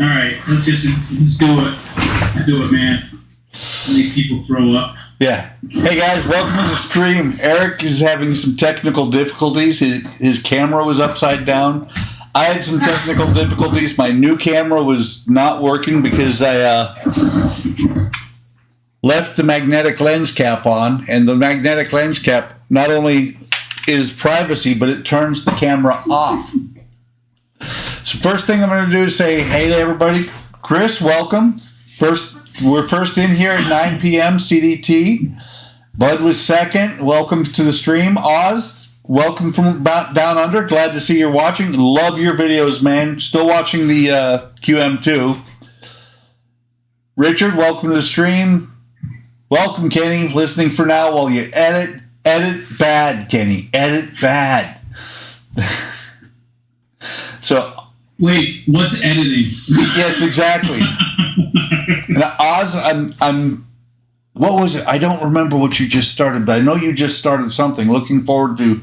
All right, let's do it. Let's do it, man. Make people throw up. Yeah. Hey guys, welcome to the stream. Eric is having some technical difficulties. His camera was upside down. I had some technical difficulties. My new camera was not working because I left the magnetic lens cap on, and the magnetic lens cap not only is privacy, but it turns the camera off. So first thing I'm going to do is say hey to everybody. Chris, welcome. We're first in here at 9 p.m. CDT. Bud was second. Welcome to the stream. Oz, welcome from down under. Glad to see you're watching. Love your videos, man. Still watching the QM2. Richard, welcome to the stream. Welcome, Kenny. Listening for now while you edit. Edit bad, Kenny. Edit bad. So... Wait, what's editing? Yes, exactly. And Oz, I'm. What was it? I don't remember what you just started, but I know you just started something. Looking forward to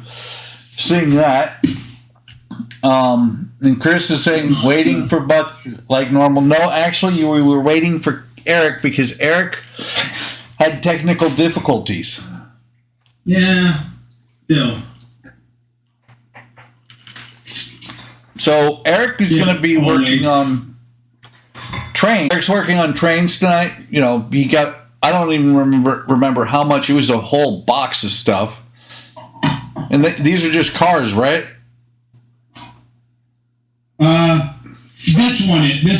seeing that. And Chris is saying, waiting for Buck like normal. No, actually, we were waiting for Eric because Eric had technical difficulties. Yeah, still. So Eric is going to be working on trains. Eric's working on trains tonight. You know, he got, I don't even remember how much. It was a whole box of stuff. And these are just cars, right? This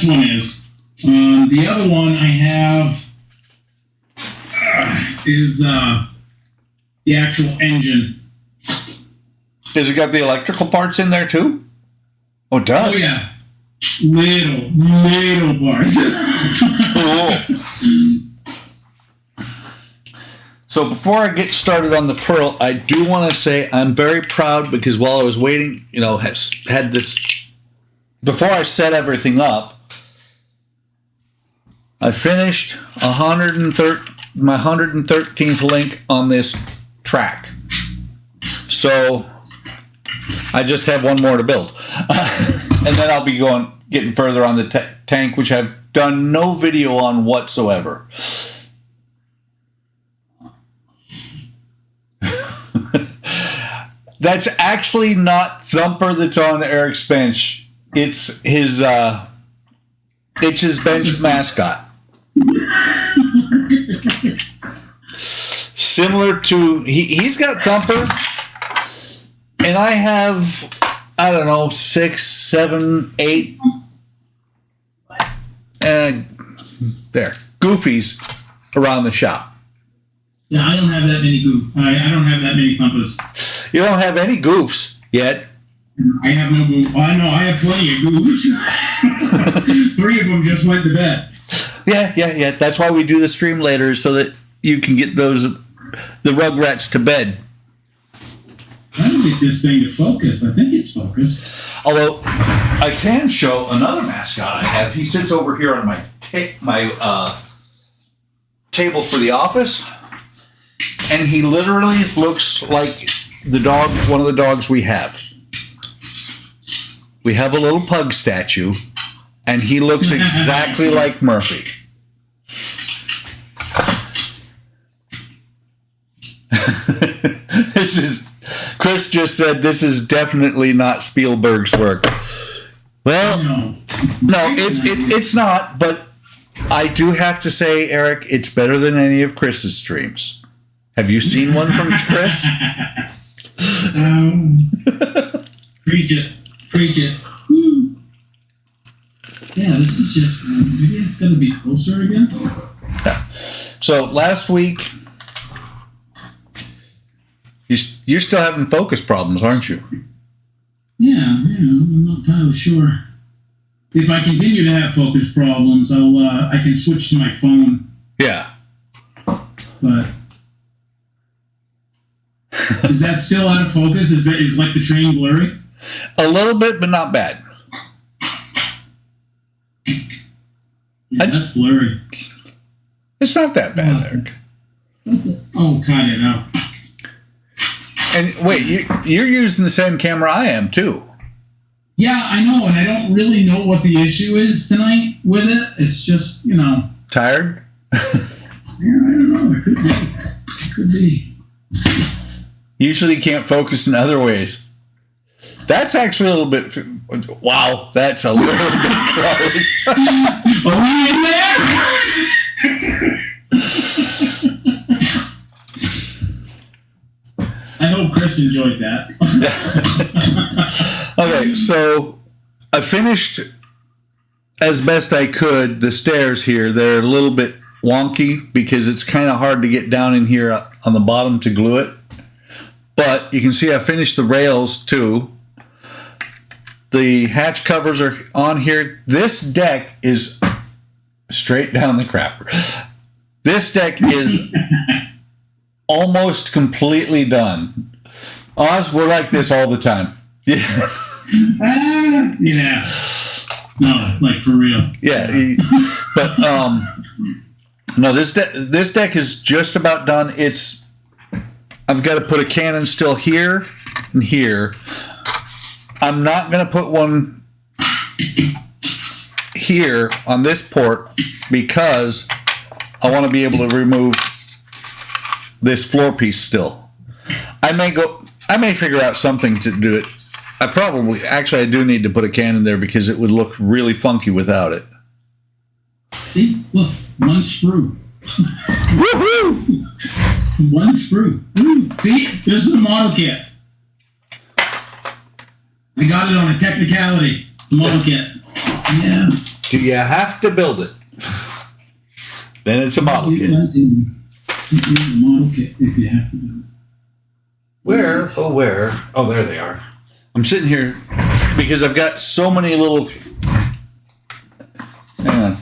one is. The other one I have is the actual engine. Has it got the electrical parts in there too? Oh, it does? Oh, yeah. Little parts. Cool. So before I get started on the Pearl, I do want to say I'm very proud because while I was waiting, you know, had this, before I set everything up, I finished my 113th link on this track. So I just have one more to build. And then I'll be getting further on the tank, which I've done no video on whatsoever. That's actually not Thumper that's on Eric's bench. It's his bench mascot. Similar to he's got Thumper. And I have, I don't know, 6, 7, 8, goofies around the shop. Yeah, I don't have that many I don't have that many Thumpers. You don't have any goofs yet. I have no goof. I know, I have plenty of goofs. 3 of them just went to bed. Yeah. That's why we do the stream later, so that you can get the Rugrats to bed. I don't get this thing to focus. I think it's focused. Although, I can show another mascot I have. He sits over here on my table for the office, and he literally looks like one of the dogs we have. We have a little pug statue, and he looks exactly like Murphy. Chris just said this is definitely not Spielberg's work. Well, no, it's not, but I do have to say, Eric, it's better than any of Chris's streams. Have you seen one from Chris? Preach it. Woo. Yeah, this is just, maybe it's going to be closer again. Yeah. So last week, you're still having focus problems, aren't you? Yeah, I'm not entirely sure. If I continue to have focus problems, I can switch to my phone. Yeah. But is that still out of focus? Is like the train blurry? A little bit, but not bad. Yeah, that's blurry. It's not that bad, Eric. Oh, cut it out. And wait, you're using the same camera I am too. Yeah, I know, and I don't really know what the issue is tonight with it. It's just, Tired? Yeah, I don't know. It could be. It could be. Usually can't focus in other ways. That's actually a little bit. Wow, that's a little bit close. Are we in there? I hope Chris enjoyed that. Okay, so I finished as best I could the stairs here. They're a little bit wonky because it's kind of hard to get down in here on the bottom to glue it. But you can see I finished the rails too. The hatch covers are on here. This deck is straight down the crapper. This deck is almost completely done. Oz, we're like this all the time. Yeah. Yeah. No, like for real. Yeah. But no, this deck is just about done. I've got to put a cannon still here and here. I'm not going to put one here on this port because I want to be able to remove this floor piece still. I may figure out something to do it. I do need to put a cannon there because it would look really funky without it. See, look, one screw. Woohoo! One screw. Woo. See, this is a model kit. I got it on a technicality. It's a model kit. Yeah. Do you have to build it? Then it's a model kit. It is a model kit if you have to do it. Where? Oh, there they are. I'm sitting here because I've got so many little. Hang on.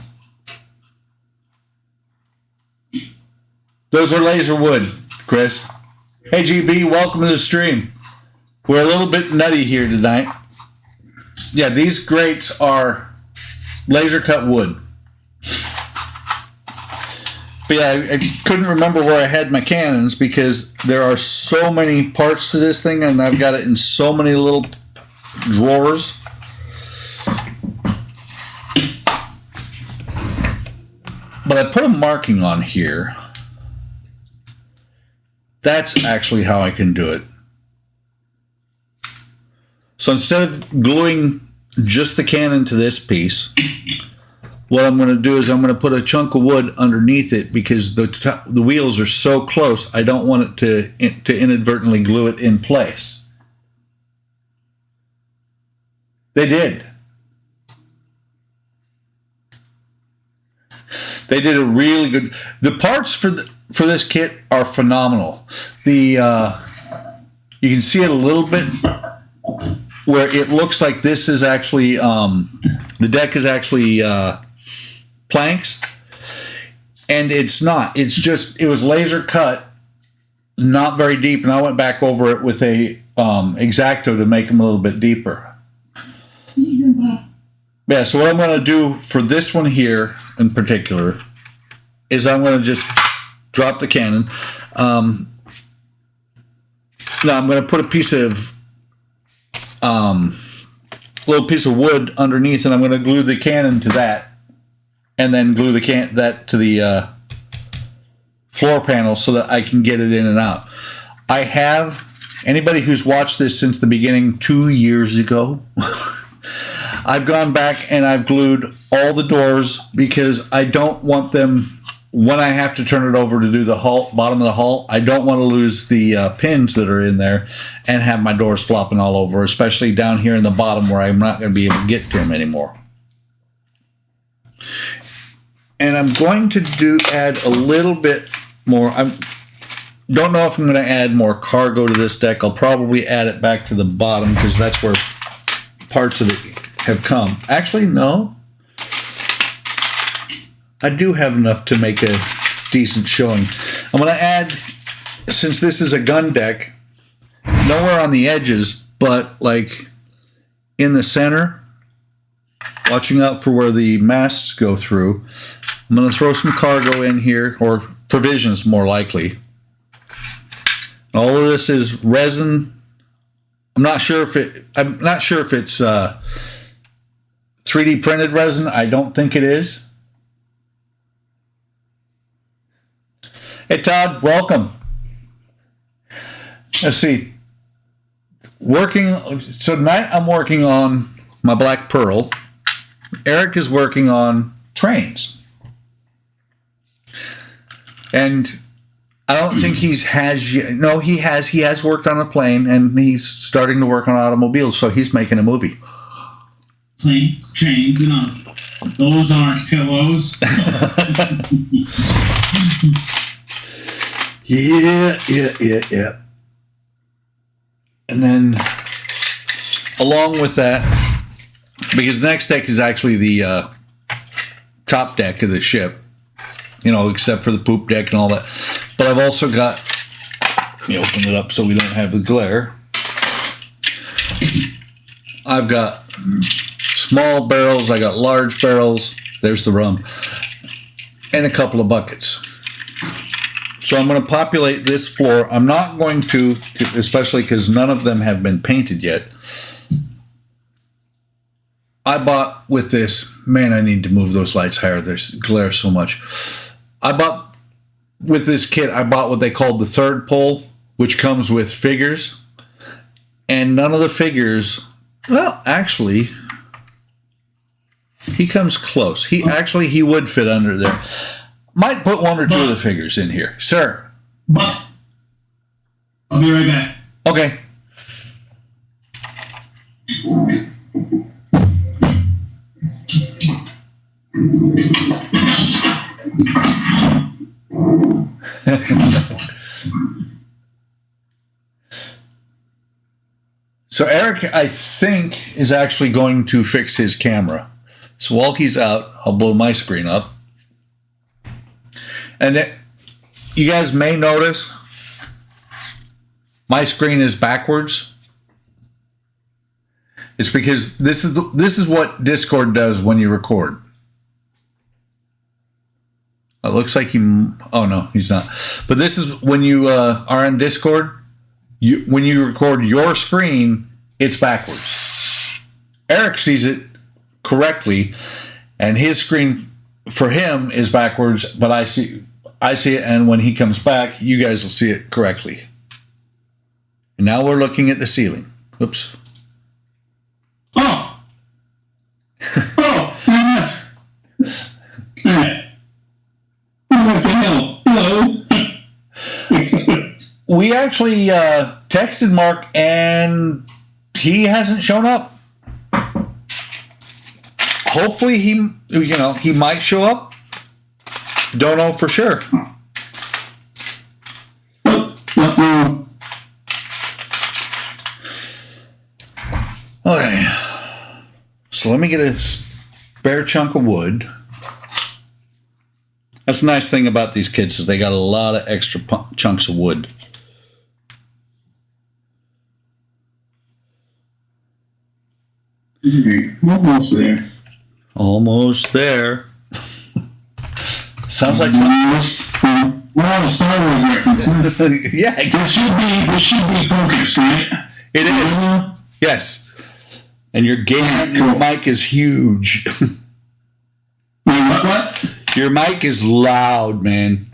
Those are laser wood, Chris. Hey, GB, welcome to the stream. We're a little bit nutty here tonight. Yeah, these grates are laser cut wood. But yeah, I couldn't remember where I had my cannons because there are so many parts to this thing and I've got it in so many little drawers. But I put a marking on here. That's actually how I can do it. So instead of gluing just the cannon to this piece, what I'm going to do is I'm going to put a chunk of wood underneath it because the wheels are so close, I don't want it to inadvertently glue it in place. They did. They did a really good. The parts for this kit are phenomenal. You can see it a little bit where it looks like this is actually the deck is actually planks, and it's not. It's just it was laser cut, not very deep, and I went back over it with a X-Acto to make them a little bit deeper. Yeah, so what I'm going to do for this one here in particular is I'm going to just drop the cannon. Now I'm going to put a piece of little piece of wood underneath, and I'm going to glue the cannon to that, and then glue that to the floor panel so that I can get it in and out. I have anybody who's watched this since the beginning 2 years ago. I've gone back and I've glued all the doors because I don't want them, when I have to turn it over to do the hull, bottom of the hull, I don't want to lose the pins that are in there and have my doors flopping all over, especially down here in the bottom where I'm not going to be able to get to them anymore. And I'm going to add a little bit more. I don't know if I'm going to add more cargo to this deck. I'll probably add it back to the bottom because that's where parts of it have come. Actually, no. I do have enough to make a decent showing. I'm going to add, since this is a gun deck, nowhere on the edges, but like in the center, watching out for where the masts go through. I'm going to throw some cargo in here, or provisions more likely. All of this is resin I'm not sure if it's 3D printed resin. I don't think it is. Hey Todd, welcome. Let's see. So tonight I'm working on my Black Pearl. Eric is working on trains. And I don't think he has yet. No, he has. He has worked on a plane, and he's starting to work on automobiles, so he's making a movie. Planes, trains, those aren't pillows. Yeah. And then, along with that, because the next deck is actually the top deck of the ship, except for the poop deck and all that. But I've also got, let me open it up so we don't have the glare. I've got small barrels, I got large barrels, there's the rum, and a couple of buckets. So I'm going to populate this floor. I'm not going to, especially because none of them have been painted yet. I bought with this, man, I need to move those lights higher. There's glare so much. With this kit, I bought what they called the third pole, which comes with figures. And none of the figures, well, actually, he comes close. He would fit under there. Might put one or two of the figures in here. Sir. But I'll be right back. Okay. So Eric, I think, is actually going to fix his camera. So while he's out, I'll blow my screen up. And you guys may notice my screen is backwards. It's because this is what Discord does when you record. It looks like oh no, he's not. But this is when you are on Discord. When you record your screen, it's backwards. Eric sees it correctly, and his screen for him is backwards, but I see it, and when he comes back, you guys will see it correctly. And now we're looking at the ceiling. Oops. Oh, yes. All right. What the hell? Hello. We actually texted Mark, and he hasn't shown up. Hopefully, he might show up. Don't know for sure. Okay. So let me get a spare chunk of wood. That's the nice thing about these kits is they got a lot of extra chunks of wood. Almost there. Almost there. Sounds like something. Well, Star Wars references. Yeah, This should be focused, right? it is. Yes. And your mic is huge. What? Your mic is loud, man.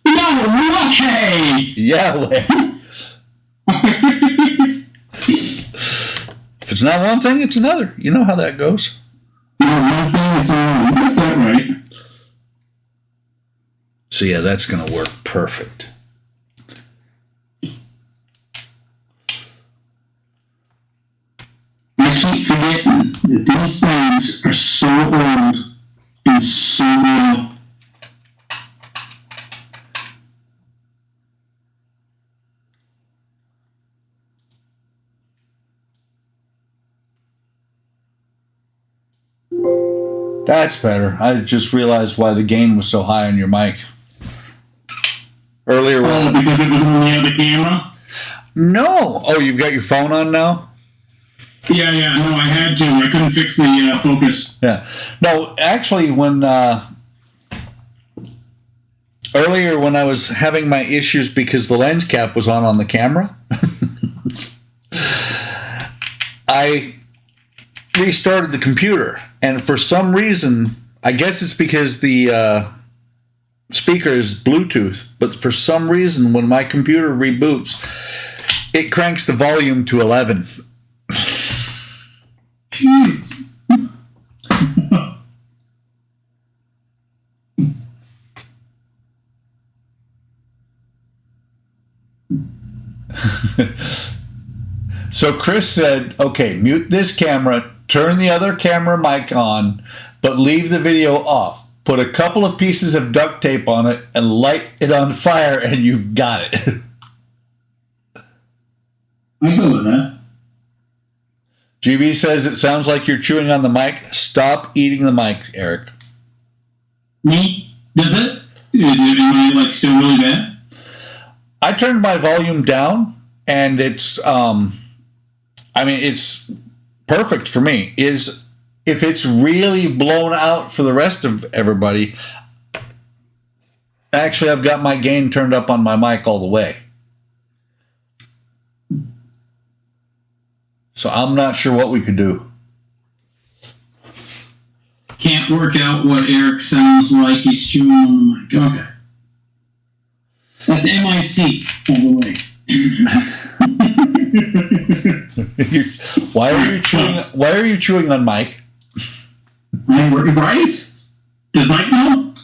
No way! Yeah, if it's not one thing, it's another. You know how that goes. One thing, it's another. That's that right. So yeah, that's going to work perfect. I keep forgetting that these things are so old and so real. That's better. I just realized why the gain was so high on your mic. Earlier. Oh, because it was on the other camera? No. Oh, you've got your phone on now? Yeah, no, I had to. I couldn't fix the focus. Yeah. No, actually, when... Are earlier when I was having my issues because the lens cap was on the camera, I restarted the computer, and for some reason, I guess it's because the speaker is Bluetooth, but for some reason when my computer reboots, it cranks the volume to 11. Jeez. So Chris said, okay, mute this camera, turn the other camera mic on, but leave the video off. Put a couple of pieces of duct tape on it and light it on fire, and you've got it. I go with that. GB says it sounds like you're chewing on the mic. Stop eating the mic, Eric. Me? Does it? Am I like still really bad? I turned my volume down, and it's it's perfect for me. If it's really blown out for the rest of everybody, actually I've got my gain turned up on my mic all the way. So I'm not sure what we could do. Can't work out what Eric sounds like he's chewing on the mic. Okay. That's MIC, by the way. Why are you chewing on Mike? Right? Does Mike know?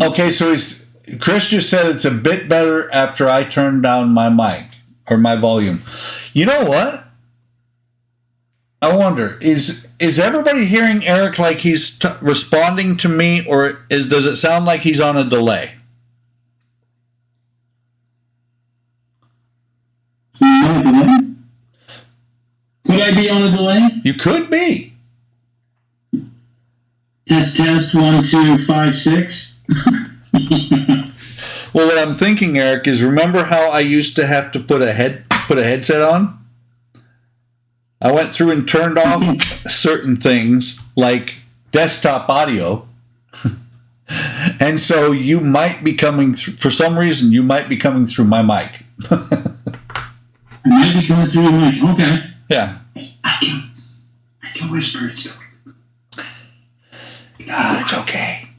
Okay, so Chris just said it's a bit better after I turned down my mic or my volume. You know what? I wonder, is everybody hearing Eric like he's responding to me, or does it sound like he's on a delay? On a delay? Could I be on a delay? You could be. Test 1 2 5 6. Well, what I'm thinking, Eric, is remember how I used to have to put a headset on? I went through and turned off certain things like desktop audio. And so you might be coming through, for some reason, you might be coming through my mic. I might be coming through your mic. Okay. Yeah. I can whisper it still. It's okay.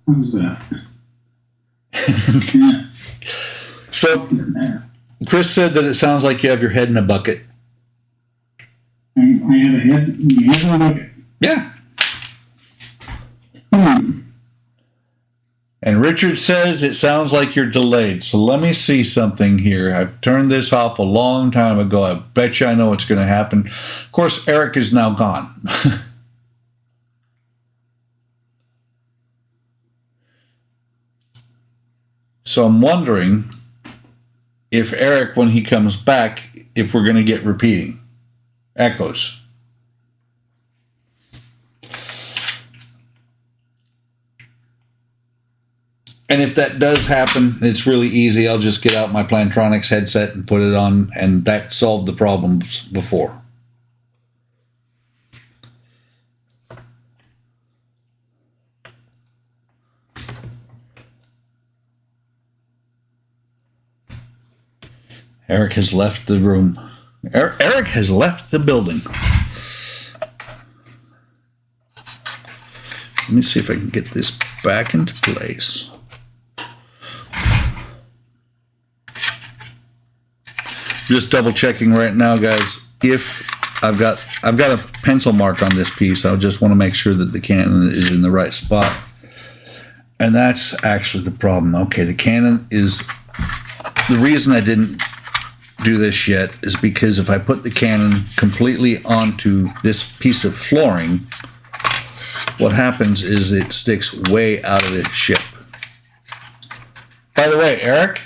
How's that? Yeah. So, Chris said that it sounds like you have your head in a bucket. I have a head in a bucket. Yeah. And Richard says it sounds like you're delayed. So let me see something here. I've turned this off a long time ago. I bet you I know what's going to happen. Of course, Eric is now gone. So I'm wondering if Eric, when he comes back, if we're going to get repeating echoes. And if that does happen, it's really easy. I'll just get out my Plantronics headset and put it on, and that solved the problems before. Eric has left the room. Eric has left the building. Let me see if I can get this back into place. Just double checking right now, guys. If I've got a pencil mark on this piece, I just want to make sure that the Canon is in the right spot. And that's actually the problem. Okay, the Canon is the reason I didn't do this yet is because if I put the Canon completely onto this piece of flooring, what happens is it sticks way out of the ship. By the way, Eric,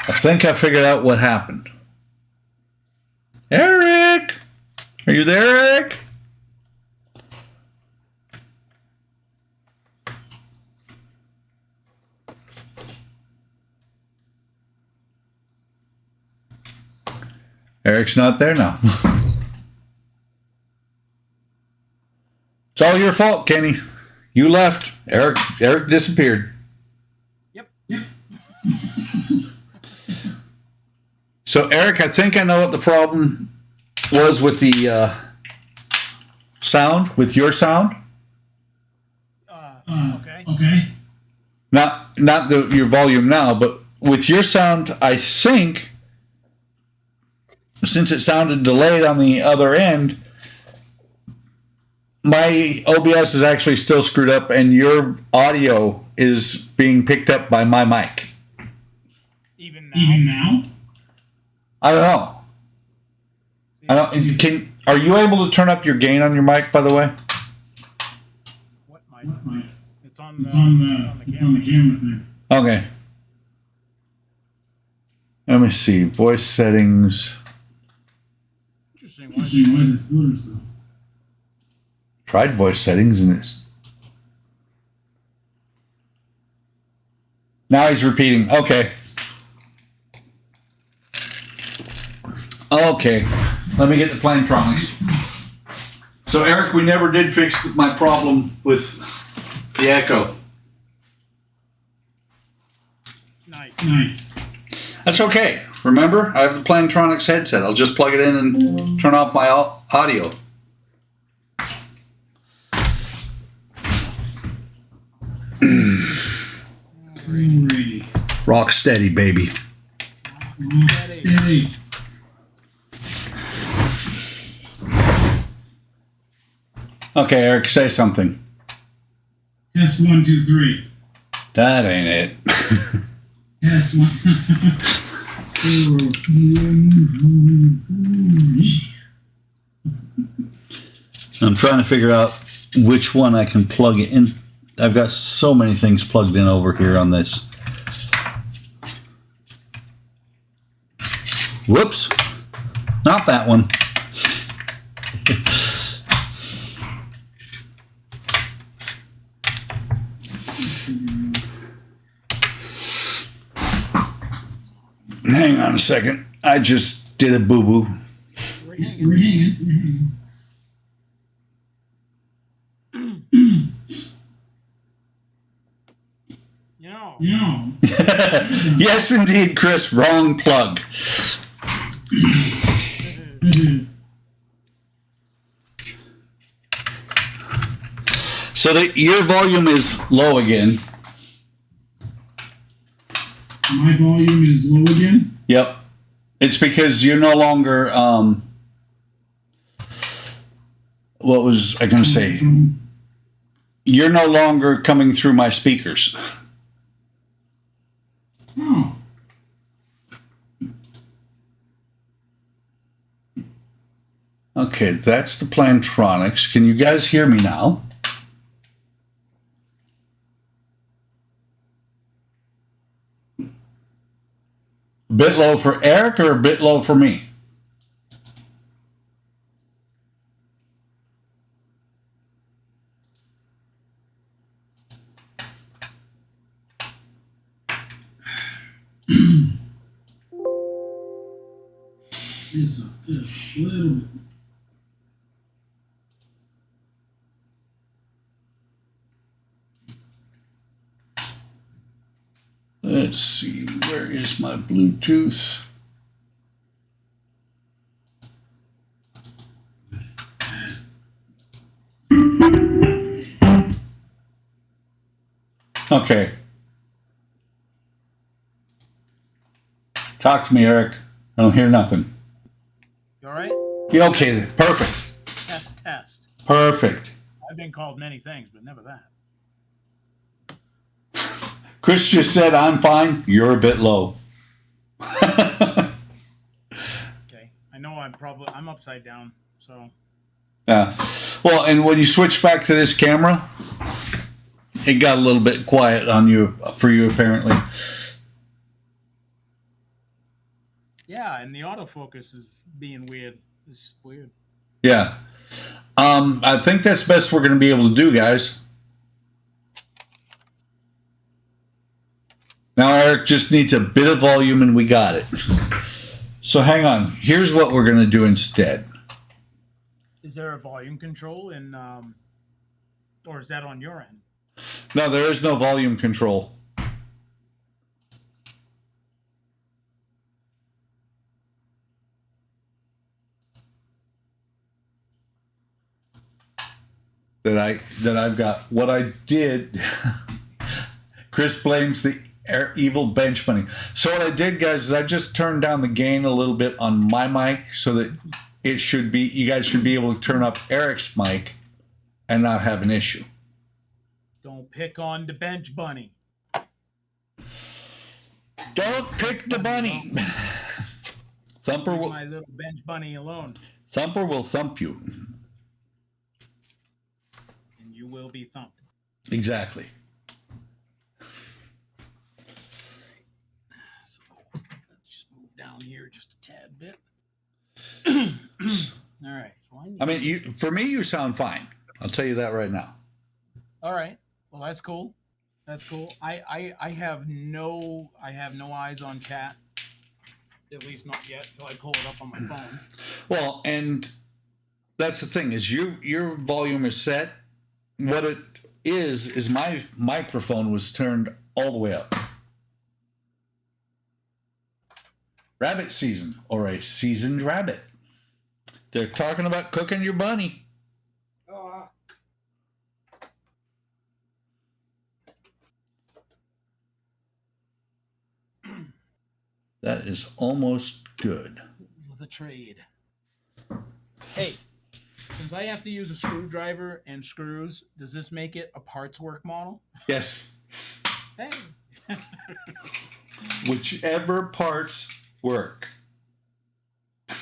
I think I figured out what happened. Eric! Are you there, Eric? Eric's not there now. It's all your fault, Kenny. You left. Eric disappeared. Yep. So, Eric, I think I know what the problem was with the sound, with your sound. Okay. Not your volume now, but with your sound, I think, since it sounded delayed on the other end, my OBS is actually still screwed up, and your audio is being picked up by my mic. Even Even now? now? I don't know. Are you able to turn up your gain on your mic, by the way? What mic? It's on the camera thing. Okay. Let me see. Voice settings. Interesting. Why this blurs though? Tried voice settings and it's. Now he's repeating. Okay. Okay. Let me get the Plantronics. So, Eric, we never did fix my problem with the echo. Nice. That's okay. Remember, I have the Plantronics headset. I'll just plug it in and turn off my audio. Alrighty. Rock steady, baby. Steady. Okay, Eric, say something. Test 1, 2, 3. That ain't it. Test 1, 2, 3. I'm trying to figure out which one I can plug it in. I've got so many things plugged in over here on this. Whoops. Not that one. Hang on a second. I just did a boo-boo. We're hanging. No. Yes, indeed, Chris. Wrong plug. So your volume is low again. My volume is low again? Yep. It's because you're no longer, what was I going to say? You're no longer coming through my speakers. Oh. Okay, that's the Plantronics. Can you guys hear me now? A bit low for Eric or a bit low for me? It's a little bit. Let's see, where is my Bluetooth? Okay. Talk to me, Eric. I don't hear nothing. You all right? Yeah, okay, perfect. Test. Perfect. I've been called many things, but never that. Chris just said, I'm fine. You're a bit low. Okay. I know I'm upside down, so. Yeah. Well, and when you switch back to this camera, it got a little bit quiet on you, for you apparently. Yeah, and the autofocus is being weird. It's weird. Yeah. I think that's best we're going to be able to do, guys. Now Eric just needs a bit of volume and we got it. So hang on. Here's what we're going to do instead. Is there a volume control in Or is that on your end? No, there is no volume control. That I've got. What I did, Chris blames the evil bench money. So what I did, guys, is I just turned down the gain a little bit on my mic so that it should be, you guys should be able to turn up Eric's mic and not have an issue. Don't pick on the bench bunny. Don't pick the bunny. Thumper Leave will, my little bench bunny alone, Thumper will thump you. and you will be thumped. Exactly. So let's just move down here just a tad bit. All right. So I mean, for me, you sound fine. I'll tell you that right now. All right. Well, that's cool. That's cool. I have no eyes on chat. At least not yet till I pull it up on my phone. Well, and that's the thing is your volume is set. What it is my microphone was turned all the way up. Rabbit season, or a seasoned rabbit. They're talking about cooking your bunny. That is almost good. With a trade. Hey, since I have to use a screwdriver and screws, does this make it a parts work model? Yes. Hey. Whichever parts work. I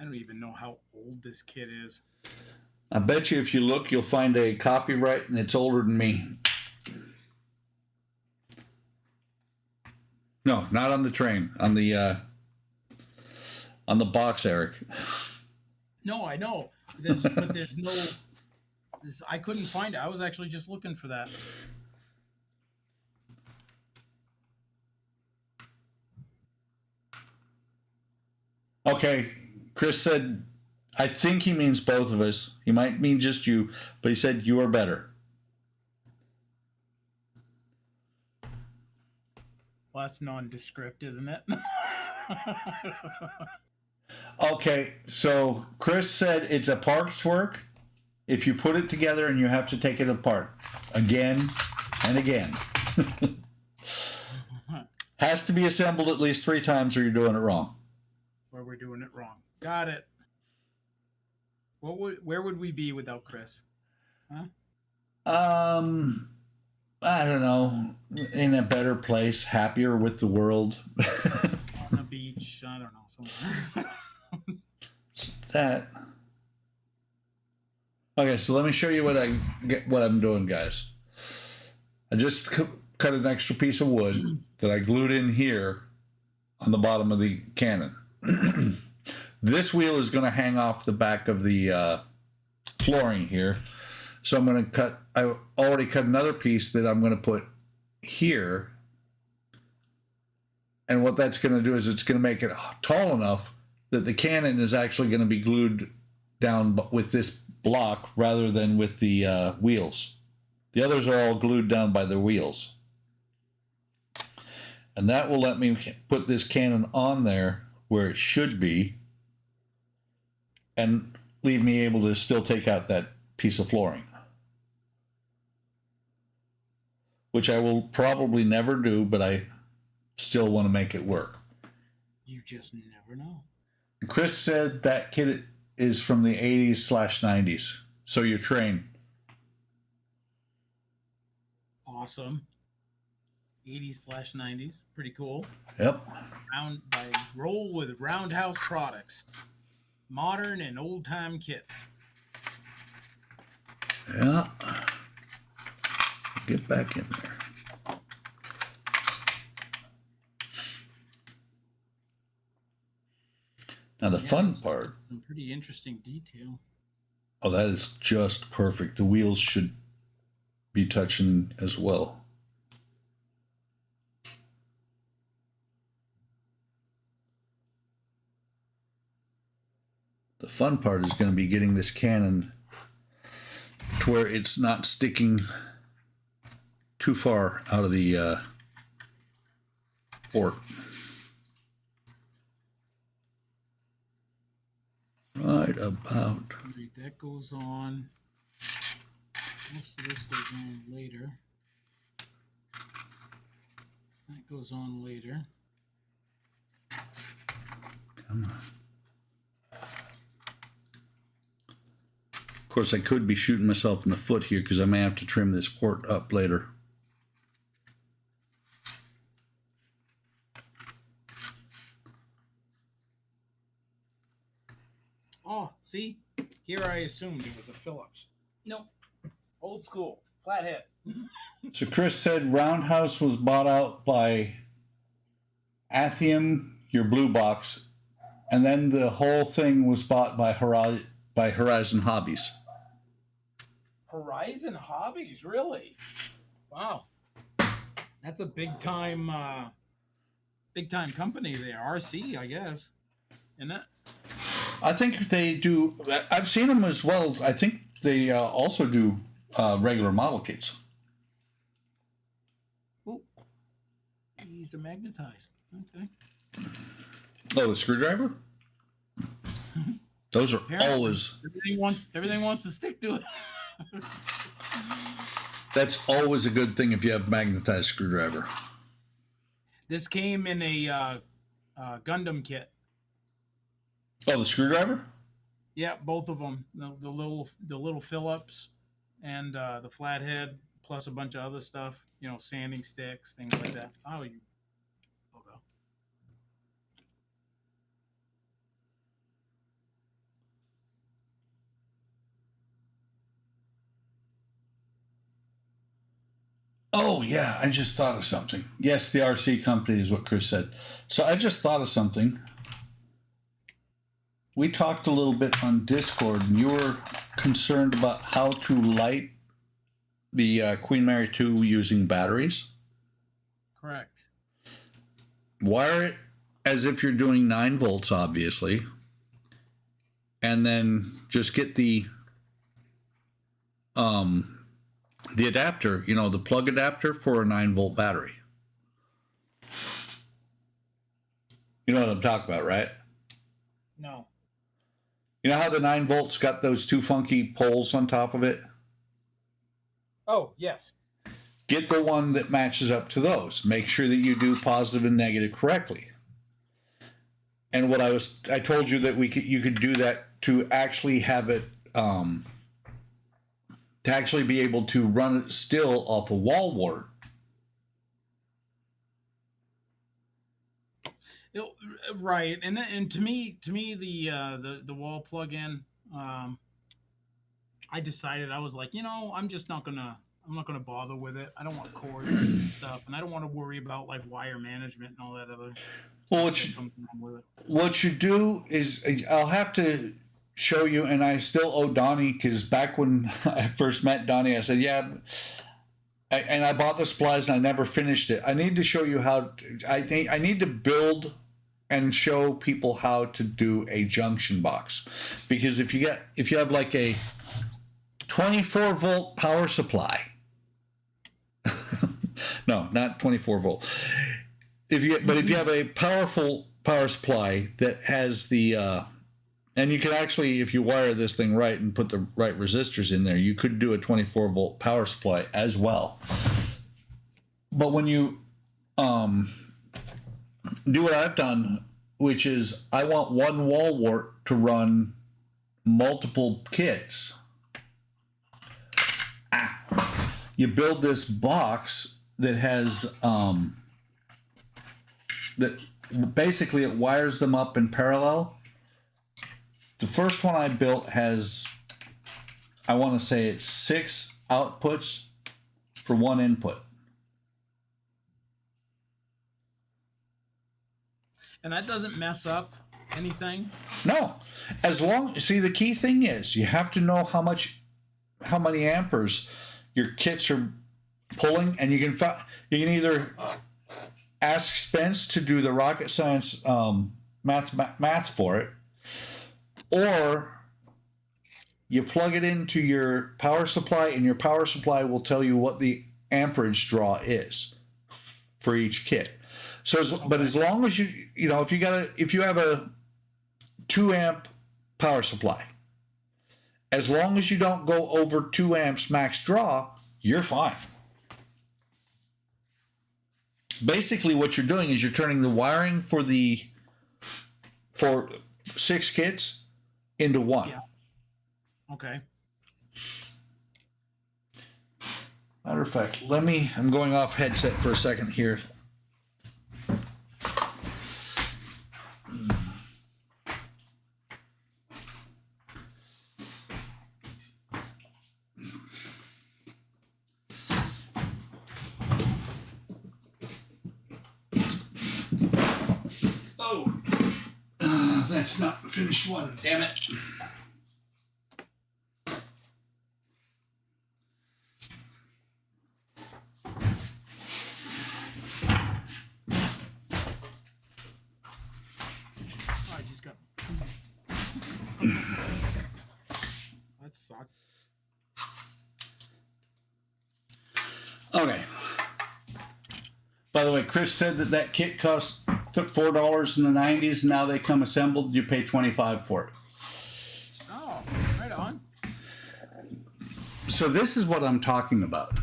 don't even know how old this kid is. I bet you if you look, you'll find a copyright and it's older than me. No, not on the train. On the box, Eric. No, I know. But there's no. I couldn't find it. I was actually just looking for that. Okay, Chris said, I think he means both of us. He might mean just you, but he said you are better. Well, that's nondescript, isn't it? Okay, so Chris said it's a parts work if you put it together and you have to take it apart again and again. Has to be assembled at least 3 times or you're doing it wrong. Or we're doing it wrong. Got it. Where would we be without Chris? Huh? I don't know. In a better place, happier with the world. On a beach, I don't know, somewhere. That. Okay, so let me show you what I'm doing, guys. I just cut an extra piece of wood that I glued in here on the bottom of the cannon. This wheel is going to hang off the back of the flooring here. So I'm going to cut, I already cut another piece that I'm going to put here. And what that's going to do is it's going to make it tall enough that the cannon is actually going to be glued down with this block rather than with the wheels. The others are all glued down by the wheels. And that will let me put this cannon on there where it should be and leave me able to still take out that piece of flooring. Which I will probably never do, but I still want to make it work. You just never know. Chris said that kit is from the 80s/90s. So you're trained. Awesome. 80s/90s. Pretty cool. Yep. Roll with Roundhouse Products. Modern and old-time kits. Yeah. Get back in there. Now the fun part. Some pretty interesting detail. Oh, that is just perfect. The wheels should be touching as well. The fun part is going to be getting this cannon to where it's not sticking too far out of the port. Right about. Right, that goes on. Most of this goes on later. That goes on later. Come on. Of course, I could be shooting myself in the foot here because I may have to trim this port up later. Oh, see? Here I assumed it was a Phillips. Nope. Old school. Flathead. So Chris said Roundhouse was bought out by Athium, your blue box, and then the whole thing was bought by Horizon Hobbies. Horizon Hobbies, really? Wow. That's a big time company there. RC, I guess. Isn't it? I think they do. I've seen them as well. I think they also do regular model kits. Oh, these are magnetized. Okay. Oh, the screwdriver? Those are Apparently, always. Everything wants to stick to it. That's always a good thing if you have magnetized screwdriver. This came in a Gundam kit. Oh, the screwdriver? Yeah, both of them. The little Phillips and the flathead, plus a bunch of other stuff. You know, sanding sticks, things like that. Oh, you. Okay. Oh, yeah, I just thought of something. Yes, the RC company is what Chris said. So I just thought of something. We talked a little bit on Discord, and you were concerned about how to light the Queen Mary 2 using batteries. Correct. Wire it as if you're doing 9 volts, obviously, and then just get the adapter, you know, the plug adapter for a 9-volt battery. You know what I'm talking about, right? No. You know how the 9 volts got those 2 funky poles on top of it? Oh, yes. Get the one that matches up to those. Make sure that you do positive and negative correctly. And what I told you that you could do that to actually have it, to actually be able to run it still off a wall wart. Right, and to me the wall plug-in, I decided, I was like, I'm not gonna bother with it. I don't want cords and stuff, and I don't want to worry about like wire management and all that other. Well, what you do is I'll have to show you, and I still owe Donnie, because back when I first met Donnie, I said, yeah. And I bought the supplies and I never finished it. I need to show you how. I need to build and show people how to do a junction box, because if you have like a 24-volt power supply, no, not 24 volt. If you have a powerful power supply that has the and you can actually, if you wire this thing right and put the right resistors in there, you could do a 24-volt power supply as well. But when you do what I've done, which is I want one wall wart to run multiple kits. You build this box that has that basically it wires them up in parallel. The first one I built has, I want to say it's 6 outputs for 1 input. And that doesn't mess up anything? No. See, the key thing is you have to know how many amperes your kits are pulling, and you can either ask Spence to do the rocket science math for it, or you plug it into your power supply, and your power supply will tell you what the amperage draw is for each kit. So, but as long as you know, if you have a 2 amp power supply, as long as you don't go over 2 amps max draw, you're fine. Basically, what you're doing is you're turning the wiring for 6 kits into 1. Yeah. Okay. Matter of fact, I'm going off headset for a second here. That's not the finished one, damn it. I just got. That sucked. Okay. By the way, Chris said that kit cost $4 in the 90s. Now they come assembled. You pay $25 for it. Oh, right on. So this is what I'm talking about.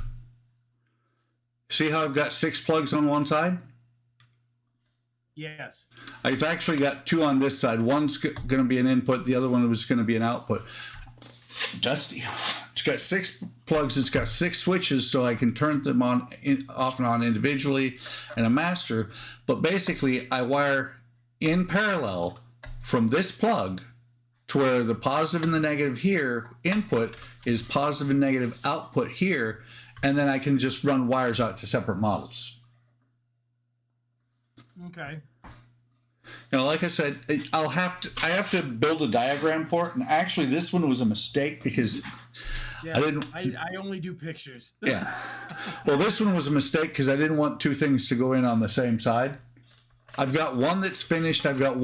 See how I've got 6 plugs on one side? Yes. I've actually got 2 on this side. One's going to be an input. The other one was going to be an output. Dusty. It's got 6 plugs. It's got 6 switches, so I can turn them on, off and on individually, and a master. But basically, I wire in parallel from this plug to where the positive and the negative here input is positive and negative output here, and then I can just run wires out to separate models. Okay. You know, like I said, I have to build a diagram for it, and actually this one was a mistake because yes, I only do pictures. Yeah. Well, this one was a mistake because I didn't want 2 things to go in on the same side. I've got one that's finished. I've got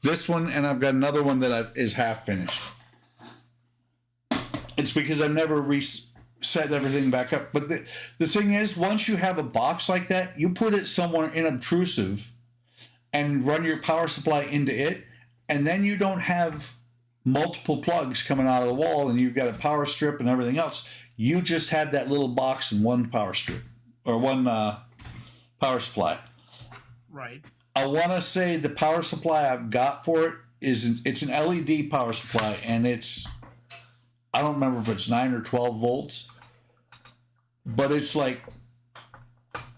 this one, and I've got another one that is half finished. It's because I've never reset everything back up. But the thing is, once you have a box like that, you put it somewhere inobtrusive and run your power supply into it, and then you don't have multiple plugs coming out of the wall, and you've got a power strip and everything else. You just have that little box and one power strip, or one power supply. Right. I want to say the power supply I've got for it it's an LED power supply, and I don't remember if it's 9 or 12 volts, but it's like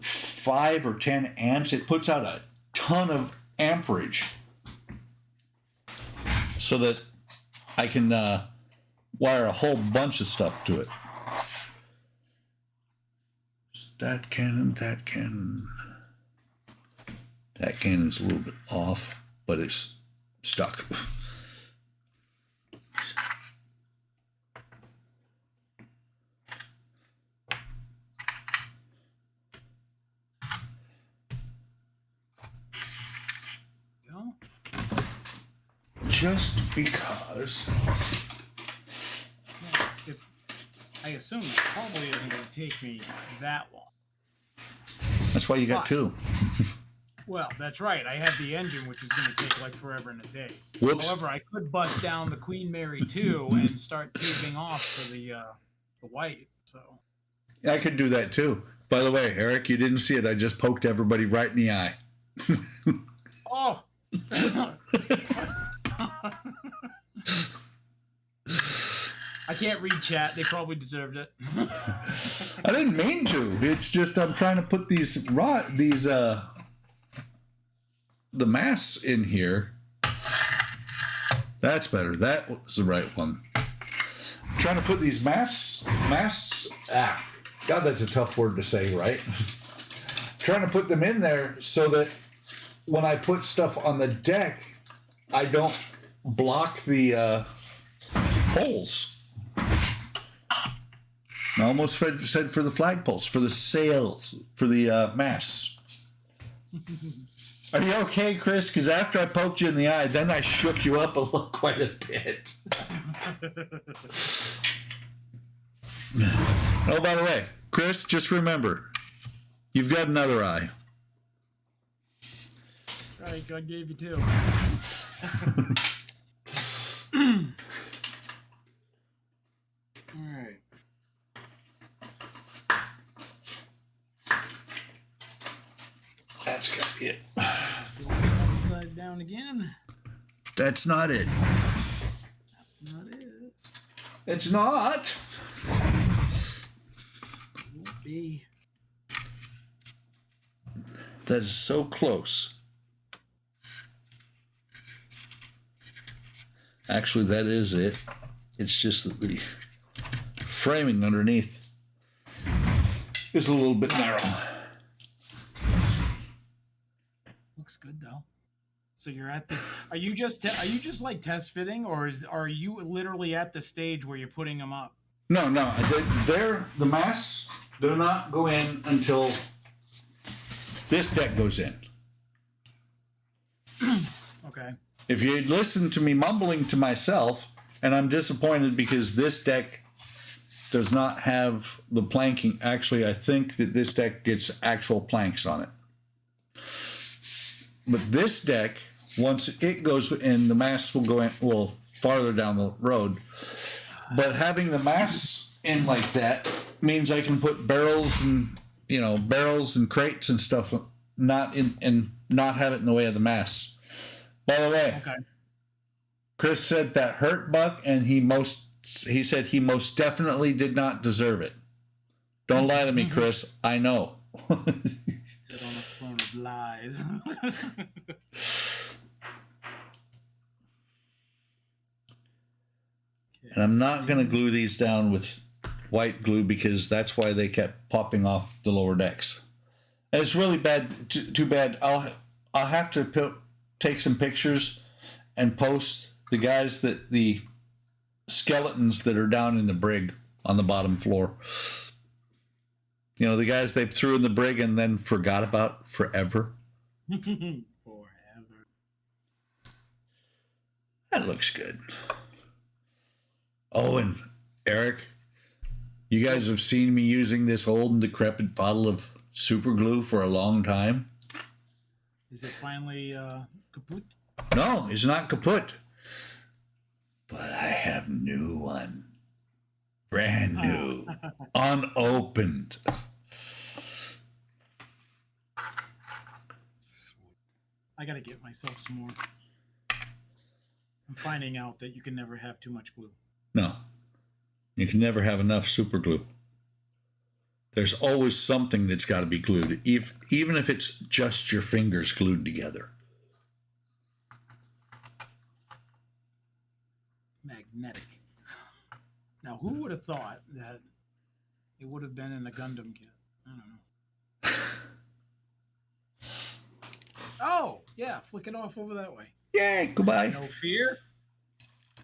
5 or 10 amps. It puts out a ton of amperage so that I can wire a whole bunch of stuff to it. That cannon's a little bit off, but it's stuck. No? Just because. I assume it probably isn't going to take me that long. That's why you got 2. Well, that's right. I have the engine, which is going to take like forever and a day. Whoops. However, I could bust down the Queen Mary 2 and start taping off for the white. So I could do that too. By the way, Eric, you didn't see it. I just poked everybody right in the eye. Oh. I can't read chat. They probably deserved it. I didn't mean to. It's just I'm trying to put the mass in here. That's better. That was the right one. I'm trying to put these masts. God, that's a tough word to say, right? Trying to put them in there so that when I put stuff on the deck, I don't block the poles. I almost said for the flagpoles, for the sails, for the masts. Are you okay, Chris? Because after I poked you in the eye, then I shook you up quite a bit. Oh, by the way, Chris, just remember, you've got another eye. Right, God gave you two. All right. That's gotta be it. Upside down again. That's not it. That's not it. It's not. Won't be. That is so close. Actually, that is it. It's just that the framing underneath is a little bit narrow. Looks good though. So you're at this. Are you just like test fitting, or are you literally at the stage where you're putting them up? No. The masts do not go in until this deck goes in. Okay. If you listen to me mumbling to myself, and I'm disappointed because this deck does not have the planking. Actually, I think that this deck gets actual planks on it. But this deck, once it goes in, the masts will go in, well, farther down the road. But having the masts in like that means I can put barrels and crates and stuff not in, and not have it in the way of the masts. By the way, Okay. Chris said that hurt Buck, and he said he most definitely did not deserve it. Don't lie to me, Chris. I know. Sit on a throne of lies. And I'm not going to glue these down with white glue because that's why they kept popping off the lower decks. And it's really bad. Too bad. I'll have to take some pictures and post the skeletons that are down in the brig on the bottom floor. You know, the guys they threw in the brig and then forgot about forever. Forever. That looks good. Oh, and Eric, you guys have seen me using this old and decrepit bottle of super glue for a long time. Is it finally kaput? No, it's not kaput. But I have new one. Brand new. Unopened. I gotta get myself some more. I'm finding out that you can never have too much glue. No. You can never have enough super glue. There's always something that's got to be glued, even if it's just your fingers glued together. Magnetic. Now, who would have thought that it would have been in the Gundam kit? I don't know. Oh, yeah, flick it off over that way. Yay, goodbye. No fear.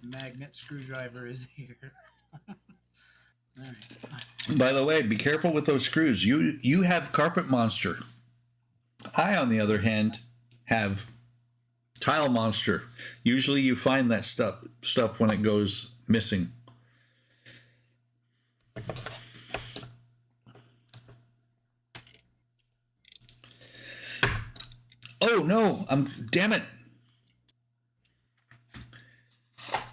Magnet screwdriver is here. All right. By the way, be careful with those screws. You have Carpet Monster. I, on the other hand, have Tile Monster. Usually you find that stuff when it goes missing. Oh no, damn it.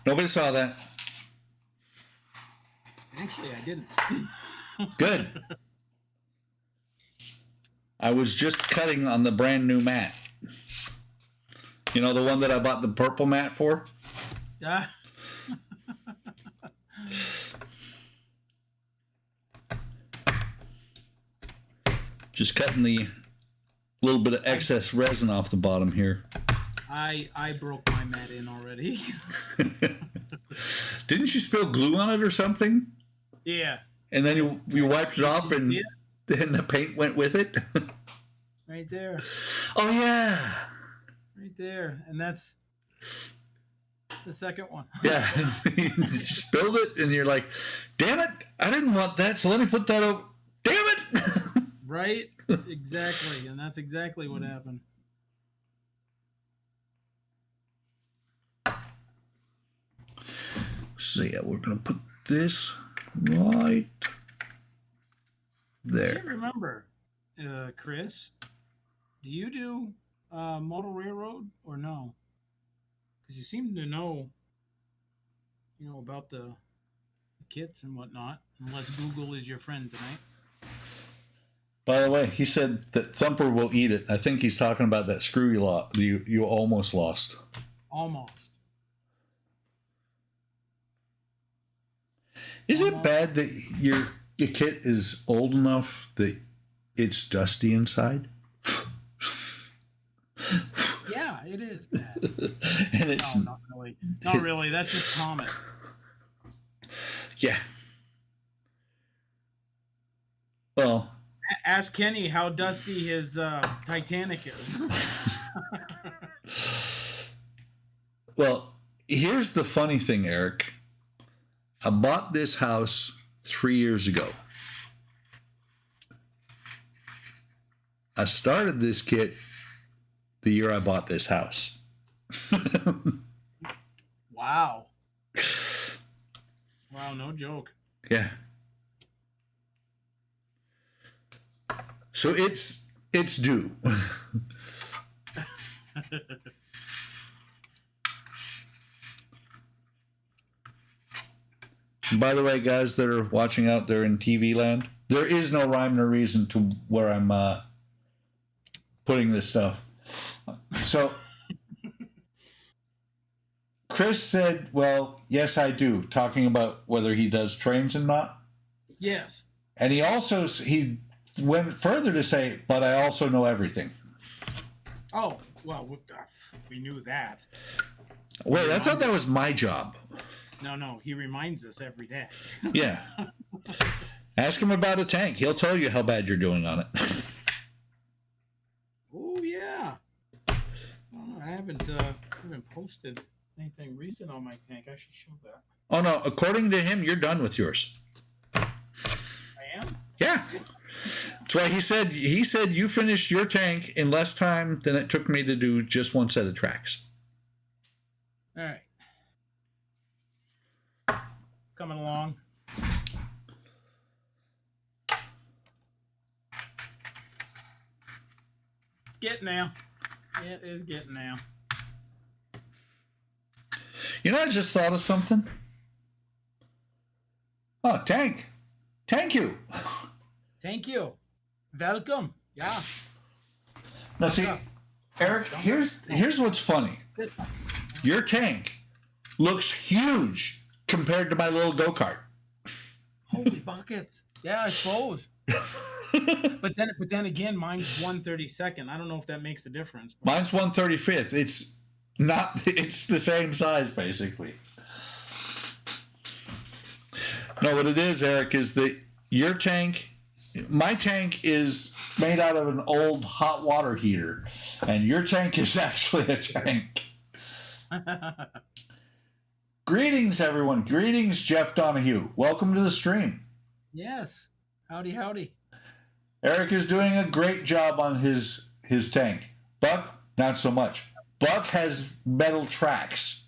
Nobody saw that. Actually, I didn't. Good. I was just cutting on the brand new mat. You know, the one that I bought the purple mat for? Yeah. Just cutting the little bit of excess resin off the bottom here. I broke my mat in already. Didn't you spill glue on it or something? Yeah. And then you wiped it off and then the paint went with it? Right there. Oh, yeah. Right there. And that's the second one. Yeah. You spilled it and you're like, damn it, I didn't want that, so let me put that over. Damn it! Right? Exactly. And that's exactly what happened. So yeah, we're gonna put this right I there. can't remember, Chris. Do you do model railroad or no? Because you seem to know, about the kits and whatnot. Unless Google is your friend tonight. By the way, he said that Thumper will eat it. I think he's talking about that screw you almost lost. Almost. Is it Almost. bad that your kit is old enough that it's dusty inside? Yeah, it is bad. And it's No, not really. Not really. That's just common. yeah. Well, Ask Kenny how dusty his Titanic is. well, here's the funny thing, Eric. I bought this house 3 years ago. I started this kit the year I bought this house. Wow. Wow, no joke. Yeah. So it's due. By the way, guys that are watching out there in TV land, there is no rhyme or reason to where I'm putting this stuff. So Chris said, well, yes, I do, talking about whether he does trains and not. Yes. And he went further to say, but I also know everything. Oh, well, we knew that. Wait, I thought that was my job. No, he reminds us every day. Yeah. Ask him about a tank. He'll tell you how bad you're doing on it. Oh, yeah. I haven't posted anything recent on my tank. I should show that. Oh, no. According to him, you're done with yours. I am? Yeah. That's why he said you finished your tank in less time than it took me to do just one set of tracks. All right. Coming along. It's getting there. It is getting there. You know, I just thought of something. Oh, tank. Thank you. Thank you. Welcome. Yeah. Now see, Eric, here's what's funny. Your tank looks huge compared to my little go-kart. Holy buckets. Yeah, I suppose. but then again, mine's 1/32. I don't know if that makes a difference. Mine's 1/35. It's the same size basically. No, what it is, Eric, is that my tank is made out of an old hot water heater, and your tank is actually a tank. Greetings, everyone. Greetings, Jeff Donahue. Welcome to the stream. Yes. Howdy. Eric is doing a great job on his tank. Buck, not so much. Buck has metal tracks.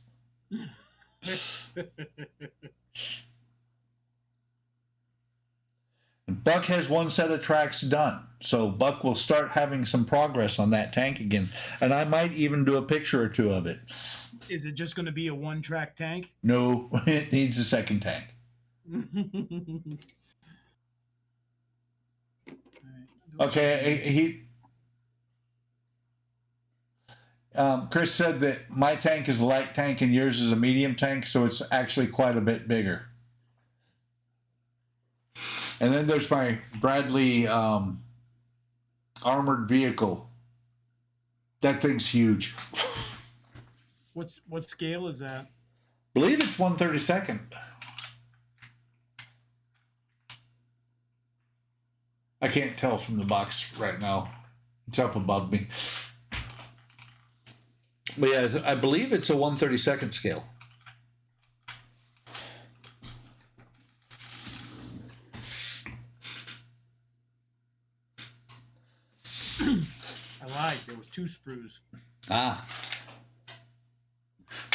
And Buck has one set of tracks done. So Buck will start having some progress on that tank again. And I might even do a picture or two of it. Is it just going to be a one-track tank? No, it needs a second tank. Okay, Chris said that my tank is a light tank and yours is a medium tank, so it's actually quite a bit bigger. And then there's my Bradley armored vehicle. That thing's huge. What scale is that? I believe it's 1/32. I can't tell from the box right now. It's up above me. But yeah, I believe it's a 1/32 scale. 2 sprues. Ah.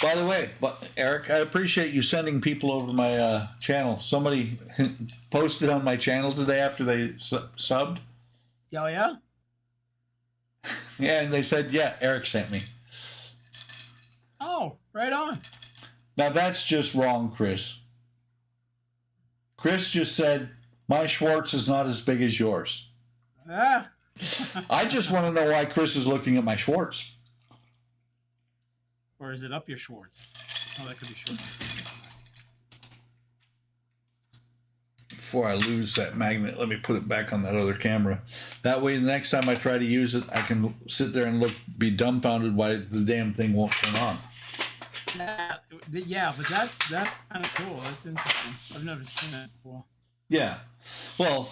By the way, Eric, I appreciate you sending people over to my channel. Somebody posted on my channel today after they subbed. Oh, yeah? Yeah, and they said, yeah, Eric sent me. Oh, right on. Now that's just wrong, Chris. Chris just said, my Schwartz is not as big as yours. Ah. I just want to know why Chris is looking at my Schwartz. Or is it up your Schwartz? Oh, that could be short. Before I lose that magnet, let me put it back on that other camera. That way, the next time I try to use it, I can sit there and be dumbfounded why the damn thing won't turn on. Yeah, but that's kind of cool. That's interesting. I've never seen that before. Yeah. Well,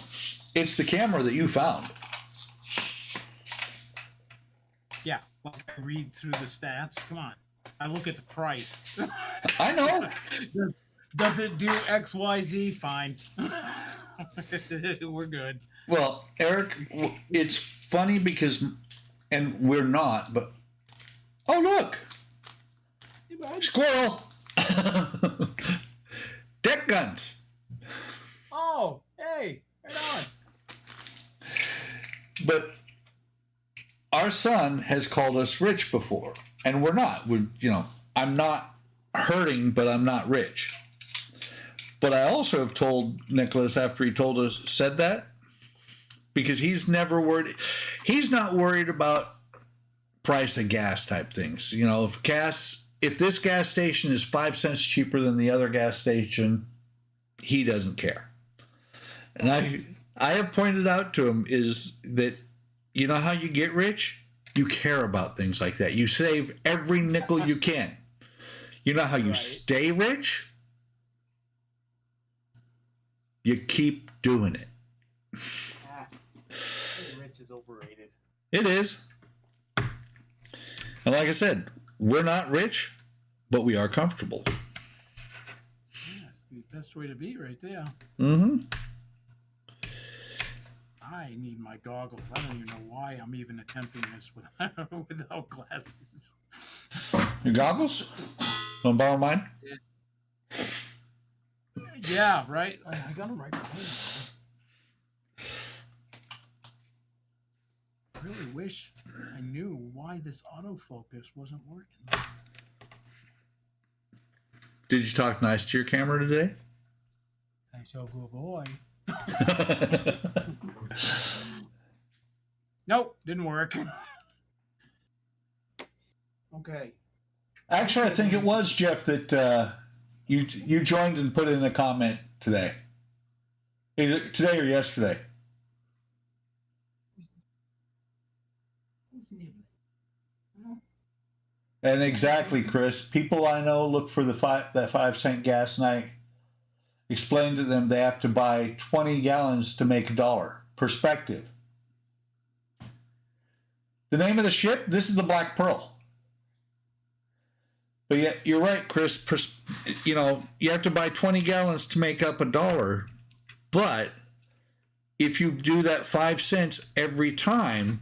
it's the camera that you found. Yeah, like I read through the stats. Come on. I look at the price. I know. Does it do X, Y, Z? Fine. We're good. Well, Eric, it's funny because, and we're not, but, oh, look. Squirrel. Deck guns. Oh, hey, right on. But our son has called us rich before, and we're not. I'm not hurting, but I'm not rich. But I also have told Nicholas after he said that, because he's never worried. He's not worried about price of gas type things. If this gas station is 5 cents cheaper than the other gas station, he doesn't care. And I have pointed out to him is that, you know how you get rich? You care about things like that. You save every nickel you can. You know how you stay rich? You keep doing it. Rich is overrated. It is. And like I said, we're not rich, but we are comfortable. That's the best way to be right there. Mm-hmm. I need my goggles. I don't even know why I'm even attempting this without glasses. Your goggles? Want to borrow mine? Yeah, right. I got them right behind me. I really wish I knew why this autofocus wasn't working. Did you talk nice to your camera today? I so good boy. Nope, didn't work. Okay. Actually, I think it was Jeff that you joined and put in a comment today. Either today or yesterday. And exactly, Chris. People I know look for that 5 cent gas night. Explain to them they have to buy 20 gallons to make $1. Perspective. The name of the ship, this is the Black Pearl. But yet, you're right, Chris. You have to buy 20 gallons to make up $1. But if you do that 5 cents every time,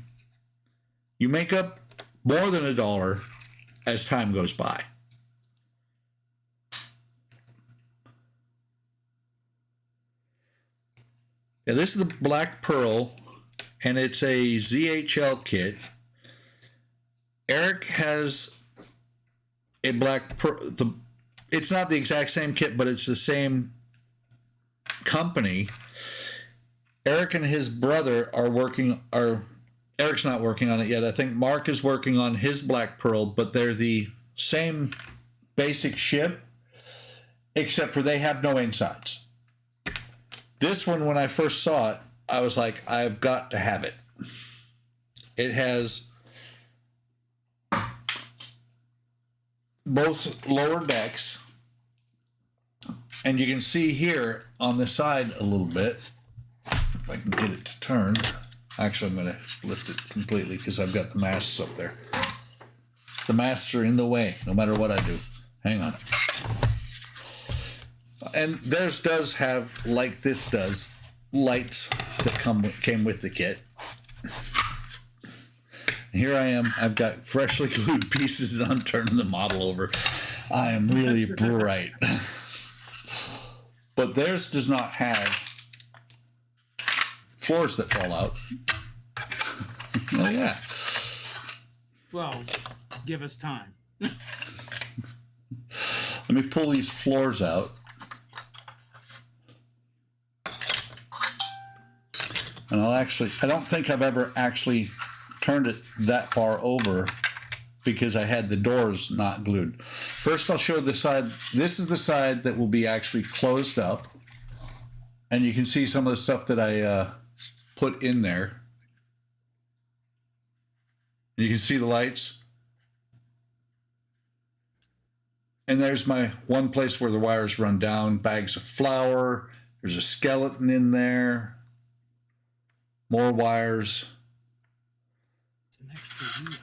you make up more than $1 as time goes by. Yeah, this is the Black Pearl, and it's a ZHL kit. Eric has a Black Pearl. It's not the exact same kit, but it's the same company. Eric and his brother Eric's not working on it yet. I think Mark is working on his Black Pearl, but they're the same basic ship, except for they have no insides. This one, when I first saw it, I was like, I've got to have it. It has both lower decks, and you can see here on the side a little bit, if I can get it to turn. Actually, I'm going to lift it completely because I've got the masts up there. The masts are in the way, no matter what I do. Hang on. And theirs does have, like this does, lights that came with the kit. Here I am. I've got freshly glued pieces and I'm turning the model over. I am really bright. But theirs does not have floors that fall out. Oh, yeah. Well, give us time. Let me pull these floors out. And I don't think I've ever actually turned it that far over because I had the doors not glued. First, I'll show the side. This is the side that will be actually closed up. And you can see some of the stuff that I put in there. You can see the lights. And there's my one place where the wires run down. Bags of flour. There's a skeleton in there. More wires. It's an extra view.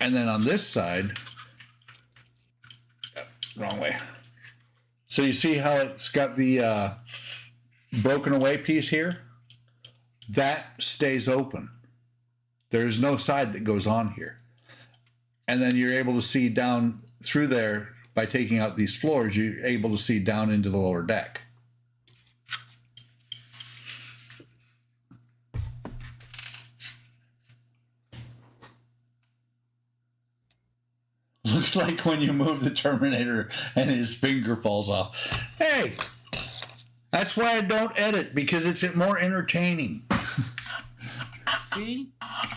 And then on this side, wrong way. So you see how it's got the broken away piece here? That stays open. There's no side that goes on here. And then you're able to see down through there by taking out these floors, you're able to see down into the lower deck. Looks like when you move the Terminator and his finger falls off. Hey, that's why I don't edit, because it's more entertaining. See?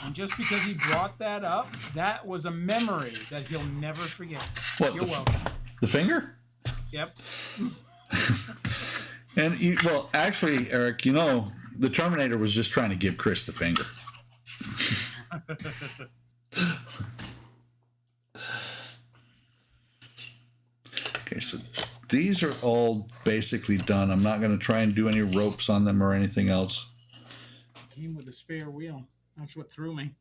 And just because he brought that up, that was a memory that he'll never forget. What, You're welcome. The finger? Yep. And well, actually, Eric, the Terminator was just trying to give Chris the finger. Okay, so these are all basically done. I'm not going to try and do any ropes on them or anything else. Came with a spare wheel. That's what threw me.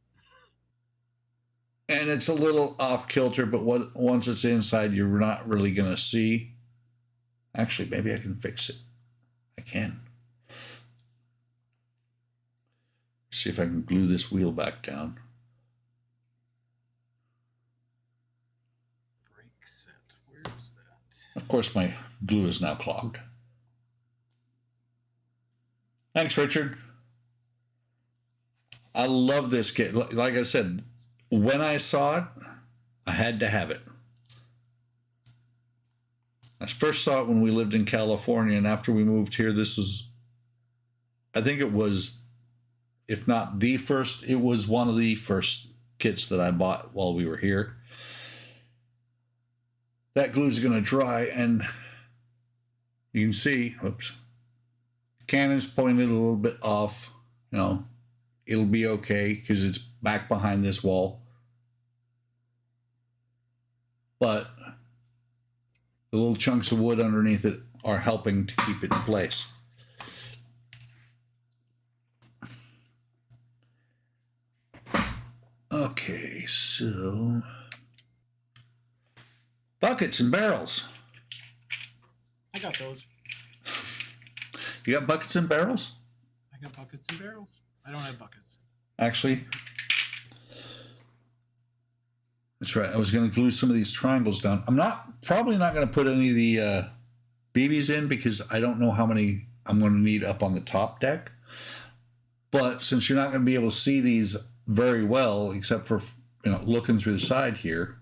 And it's a little off kilter, but once it's inside, you're not really going to see. Actually, maybe I can fix it. I can. See if I can glue this wheel back down. Brake set. Where is that? Of course, my glue is now clogged. Thanks, Richard. I love this kit. Like I said, when I saw it, I had to have it. I first saw it when we lived in California, and after we moved here, I think it was, if not the first, it was one of the first kits that I bought while we were here. That glue's going to dry, and you can see, oops, cannon's pointed a little bit off, it'll be okay because it's back behind this wall. But the little chunks of wood underneath it are helping to keep it in place. Okay, so buckets and barrels. I got those. You got buckets and barrels? I got buckets and barrels. I don't have buckets. Actually, that's right. I was going to glue some of these triangles down. I'm probably not going to put any of the BBs in because I don't know how many I'm going to need up on the top deck. But since you're not going to be able to see these very well, except for looking through the side here.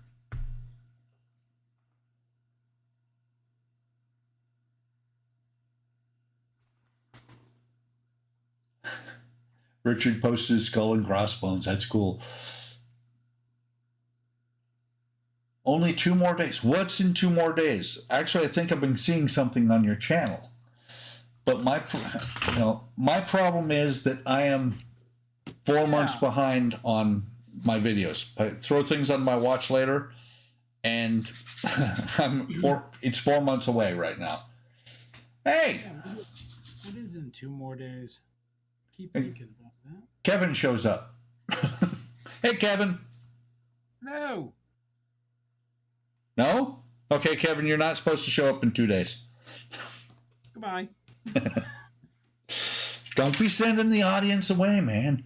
Richard posted his skull and crossbones. That's cool. Only 2 more days. What's in 2 more days? Actually, I think I've been seeing something on your channel. But my problem is that I am 4 months behind on my videos. I throw things on my watch later, and it's 4 months away right now. Hey! What is in 2 more days? Keep thinking about that. Kevin shows up. Hey, Kevin. No. No? Okay, Kevin, you're not supposed to show up in 2 days. Goodbye. Don't be sending the audience away, man.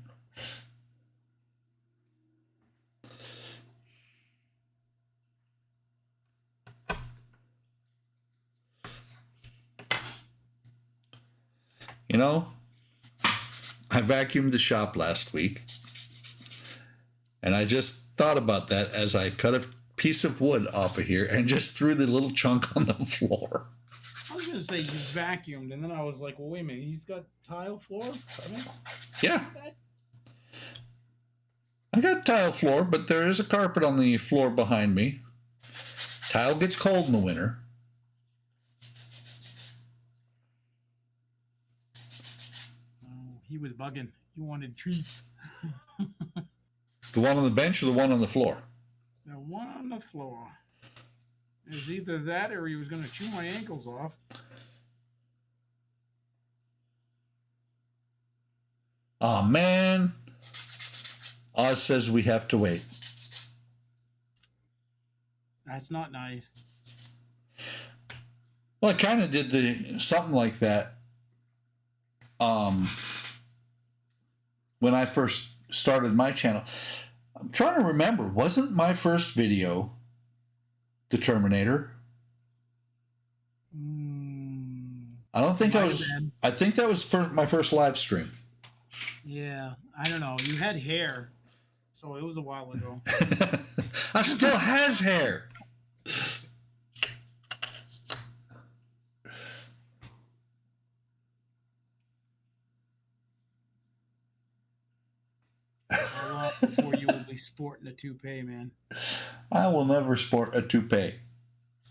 You know, I vacuumed the shop last week, and I just thought about that as I cut a piece of wood off of here and just threw the little chunk on the floor. I was gonna say you vacuumed, and then I was like, well, wait a minute, he's got tile floor? Yeah. I got tile floor, but there is a carpet on the floor behind me. Tile gets cold in the winter. Oh, he was bugging. He wanted treats. The one on the bench or the one on the floor? The one on the floor. It was either that or he was going to chew my ankles off. Oh, man. Oz says we have to wait. That's not nice. Well, I kind of did something like that when I first started my channel. I'm trying to remember. Wasn't my first video the Terminator? I don't think I was. I think that was my first live stream. Yeah, I don't know. You had hair, so it was a while ago. I still has hair. How long before you will be sporting a toupee, man? I will never sport a toupee.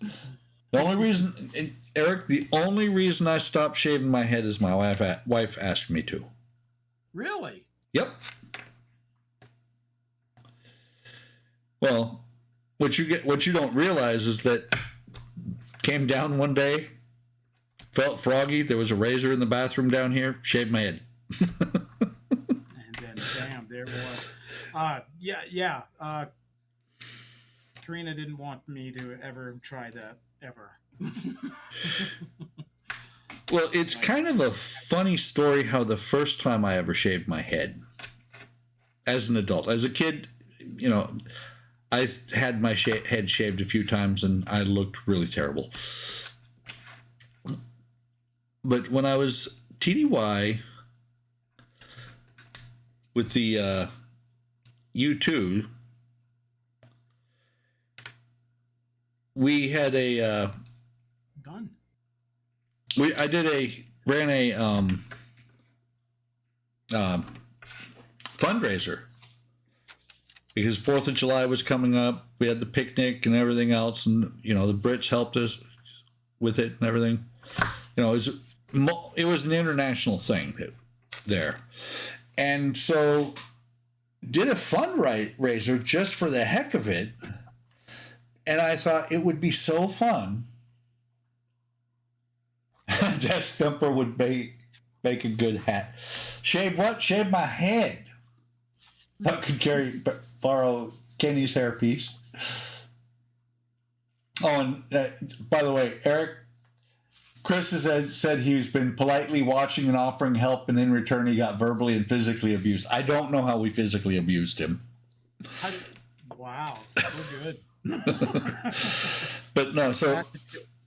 The only reason, Eric, the only reason I stopped shaving my head is my wife asked me to. Really? Yep. Well, what you don't realize is that came down one day, felt froggy. There was a razor in the bathroom down here. Shaved my head. And then, bam, there it was. Yeah. Karina didn't want me to ever try that ever. Well, it's kind of a funny story how the first time I ever shaved my head as an adult. As a kid, you know, I had my head shaved a few times and I looked really terrible. But when I was TDY with the U2, we had a Done. I ran a fundraiser because 4th of July was coming up. We had the picnic and everything else, and you know the Brits helped us with it and everything. You know, it was an international thing there, and so did a fundraiser just for the heck of it. And I thought it would be so fun. Desk Thumper would make a good hat. Shave what? Shave my head. I could borrow Kenny's hairpiece. Oh, and by the way, Eric, Chris has said he's been politely watching and offering help, and in return he got verbally and physically abused. I don't know how we physically abused him. Wow, we're good. But no, so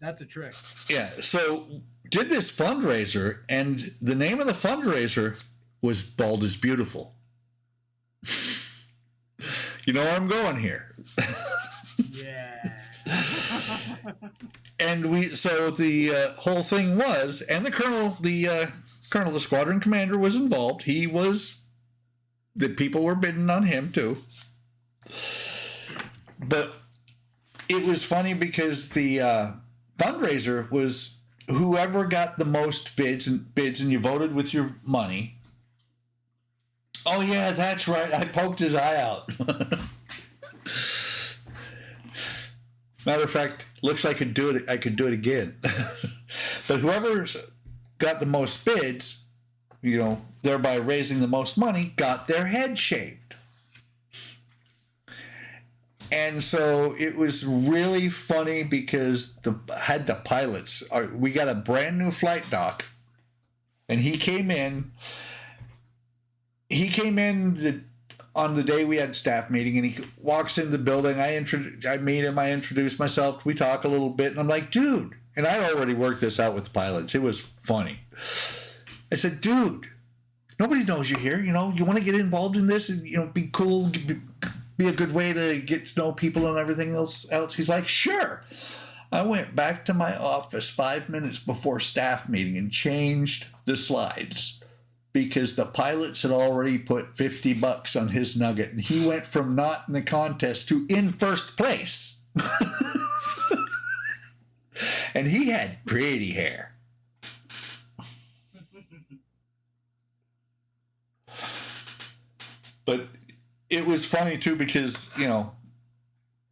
that's a trick. Yeah, so did this fundraiser, and the name of the fundraiser was Bald is Beautiful. You know where I'm going here. Yeah. And the whole thing was, and the colonel, the squadron commander was involved. The people were bidding on him too. But it was funny because the fundraiser was whoever got the most bids, and you voted with your money. Oh yeah, that's right. I poked his eye out. Matter of fact, looks like I could do it again. But whoever got the most bids, you know, thereby raising the most money, got their head shaved. And so it was really funny because the pilots. We got a brand new flight doc, and he came in. On the day we had staff meeting, and he walks in the building. I meet him. I introduce myself. We talk a little bit, and I'm like, dude. And I already worked this out with the pilots. It was funny. I said, dude, nobody knows you here. You know, you want to get involved in this and, you know, be cool, be a good way to get to know people and everything else. He's like, sure. I went back to my office 5 minutes before staff meeting and changed the slides because the pilots had already put $50 on his nugget, and he went from not in the contest to in first place. And he had pretty hair. But it was funny too because, you know,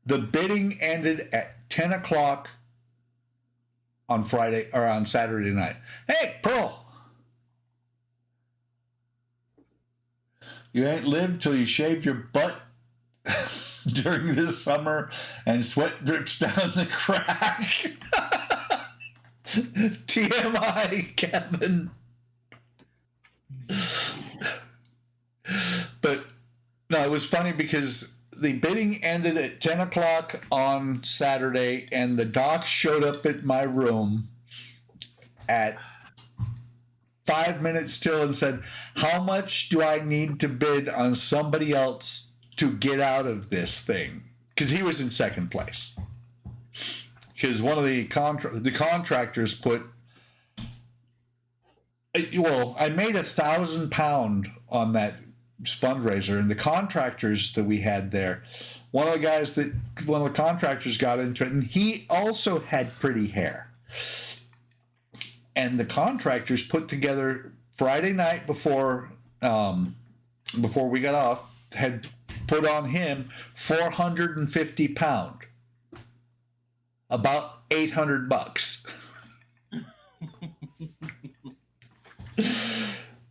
the bidding ended at 10 o'clock on Friday or on Saturday night. Hey, Pearl, you ain't lived till you shaved your butt during this summer and sweat drips down the crack. TMI, Kevin. But no, it was funny because the bidding ended at 10 o'clock on Saturday, and the doc showed up at my room at 5 minutes till and said, how much do I need to bid on somebody else to get out of this thing? Because he was in second place. Because one of the contractors put, well, I made £1,000 on that fundraiser, and the contractors that we had there, one of the contractors got into it, and he also had pretty hair. And the contractors put together Friday night before we got off, had put on him 450 pound, about $800.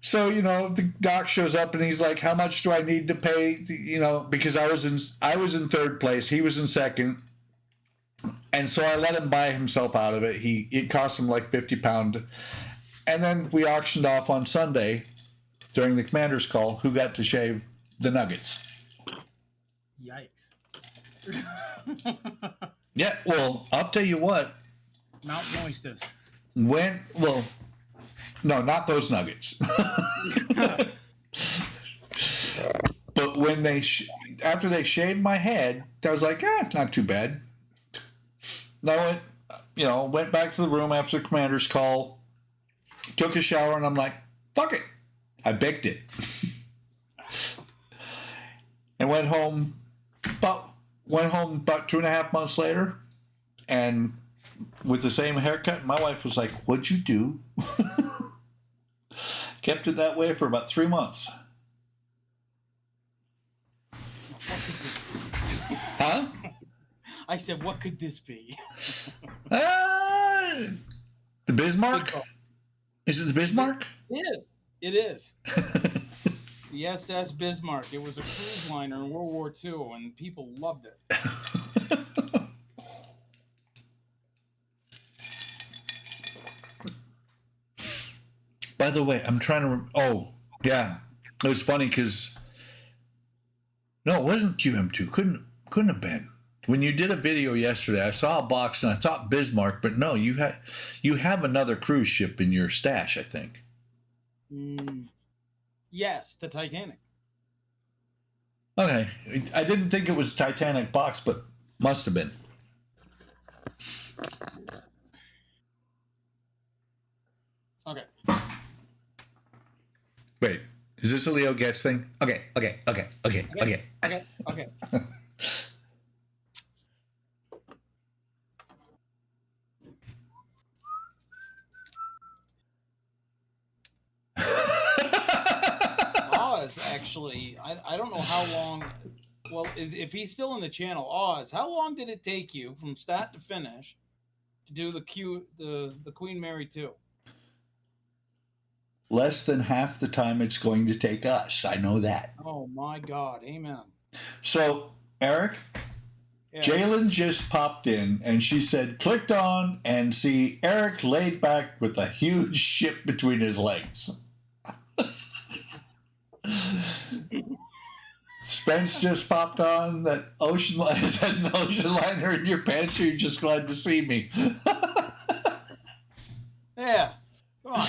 So, you know, the doc shows up and he's like, how much do I need to pay? You know, because I was in third place, he was in second. And so I let him buy himself out of it. It cost him like 50 pound. And then we auctioned off on Sunday during the commander's call who got to shave the nuggets. Yikes. Yeah, well, I'll tell you what. Mount Moistus. No, not those nuggets. But when after they shaved my head, I was like, not too bad. And I went back to the room after the commander's call, took a shower, and I'm like, fuck it. I baked it. And went home about 2.5 months later, and with the same haircut, my wife was like, what'd you do? Kept it that way for about 3 months. Huh? I said, what could this be? The Bismarck? Is it the Bismarck? It is. The SS Bismarck. It was a cruise liner in World War II, and people loved it. By the way, I'm trying to. Oh, yeah. It was funny because. No, it wasn't QM2. Couldn't have been. When you did a video yesterday, I saw a box and I thought Bismarck, but no, you have another cruise ship in your stash, I think. Yes, the Titanic. Okay, I didn't think it was a Titanic box, but must have been. Okay. Wait, is this a Leo Getz thing? Okay. Oz, actually, I don't know how long. Well, if he's still in the channel, Oz, how long did it take you from start to finish to do the Queen Mary 2? Less than half the time it's going to take us. I know that. Oh my God, amen. So, Eric, Yeah. Jalen just popped in and she said, clicked on and see Eric laid back with a huge ship between his legs. Spence just popped on that ocean liner. Is that an ocean liner in your pants, or you're just glad to see me? Yeah, come on.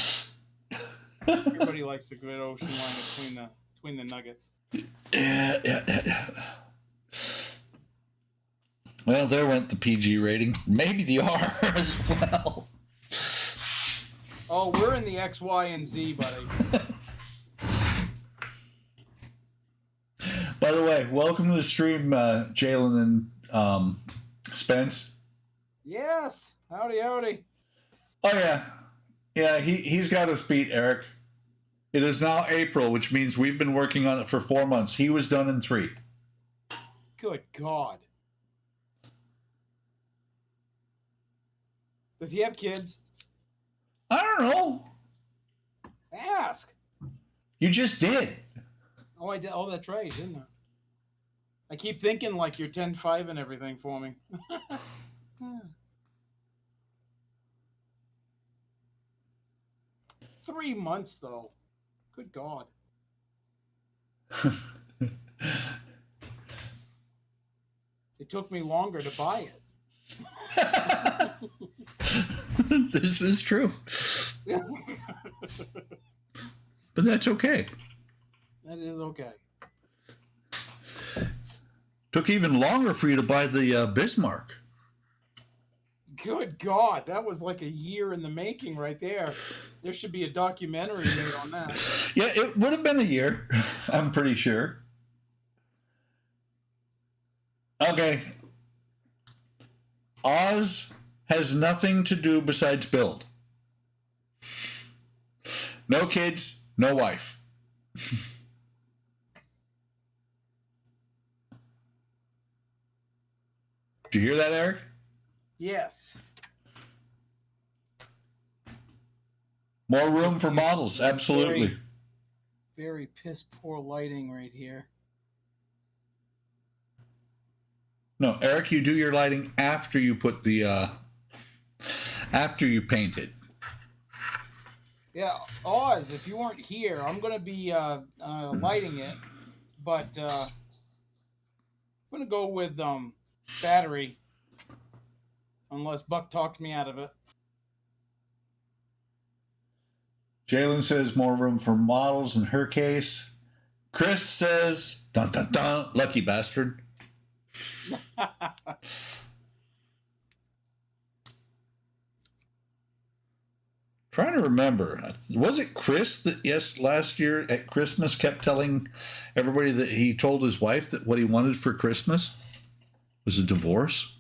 Everybody likes a good ocean line between the nuggets. Yeah. Well, there went the PG rating. Maybe the R as well. Oh, we're in the X, Y, and Z, buddy. By the way, welcome to the stream, Jalen and Spence. Yes. Howdy. Oh, yeah. Yeah, he's got us beat, Eric. It is now April, which means we've been working on it for 4 months. He was done in 3. Good God. Does he have kids? I don't know. Ask. You just did. Oh, I did. Oh, that's right, didn't I? I keep thinking like you're 10-5 and everything for me. 3 months, though. Good God. It took me longer to buy it. This is true. But that's okay. That is okay. Took even longer for you to buy the Bismarck. Good God, that was like a year in the making right there. There should be a documentary made on that. Yeah, it would have been a year, I'm pretty sure. Okay. Oz has nothing to do besides build. No kids, no wife. Did you hear that, Eric? Yes. More room for models, absolutely. Very, very piss poor lighting right here. No, Eric, you do your lighting after you put the after you paint it. Yeah, Oz, if you weren't here, I'm gonna be lighting it, but I'm gonna go with battery, unless Buck talks me out of it. Jalen says more room for models in her case. Chris says, dun dun dun, lucky bastard. Trying to remember, was it Chris that last year at Christmas kept telling everybody that he told his wife that what he wanted for Christmas was a divorce?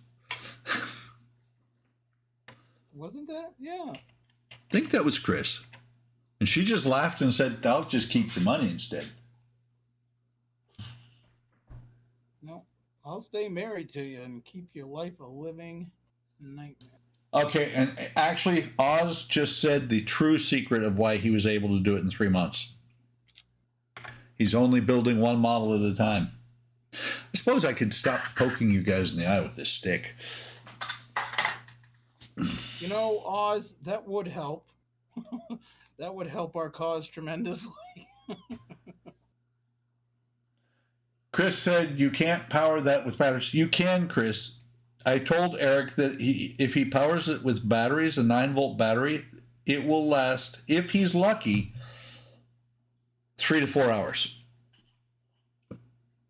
Wasn't that? Yeah. I think that was Chris. And she just laughed and said, I'll just keep the money instead. No, I'll stay married to you and keep your life a living nightmare. Okay, and actually, Oz just said the true secret of why he was able to do it in 3 months. He's only building one model at a time. I suppose I could stop poking you guys in the eye with this stick. You know, Oz, that would help. That would help our cause tremendously. Chris said you can't power that with batteries. You can, Chris. I told Eric that if he powers it with batteries, a 9-volt battery, it will last, if he's lucky, 3 to 4 hours.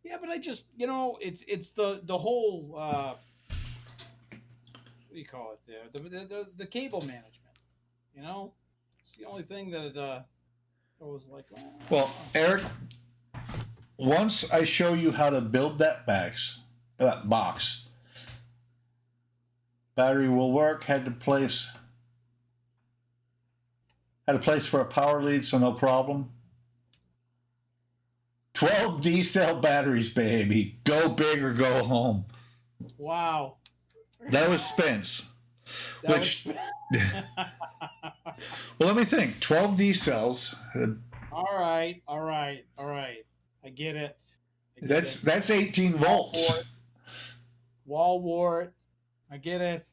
Yeah, but I just, it's the whole, what do you call it there? The cable management, It's the only thing that I was like, oh. Well, Eric, once I show you how to build that box, battery will work. Had to place for a power lead, so no problem. 12 D-cell batteries, baby. Go big or go home. Wow. That was Spence. Well, let me think. 12 D-cells. All right. I get it. That's 18 volts. Wall wart. I get it.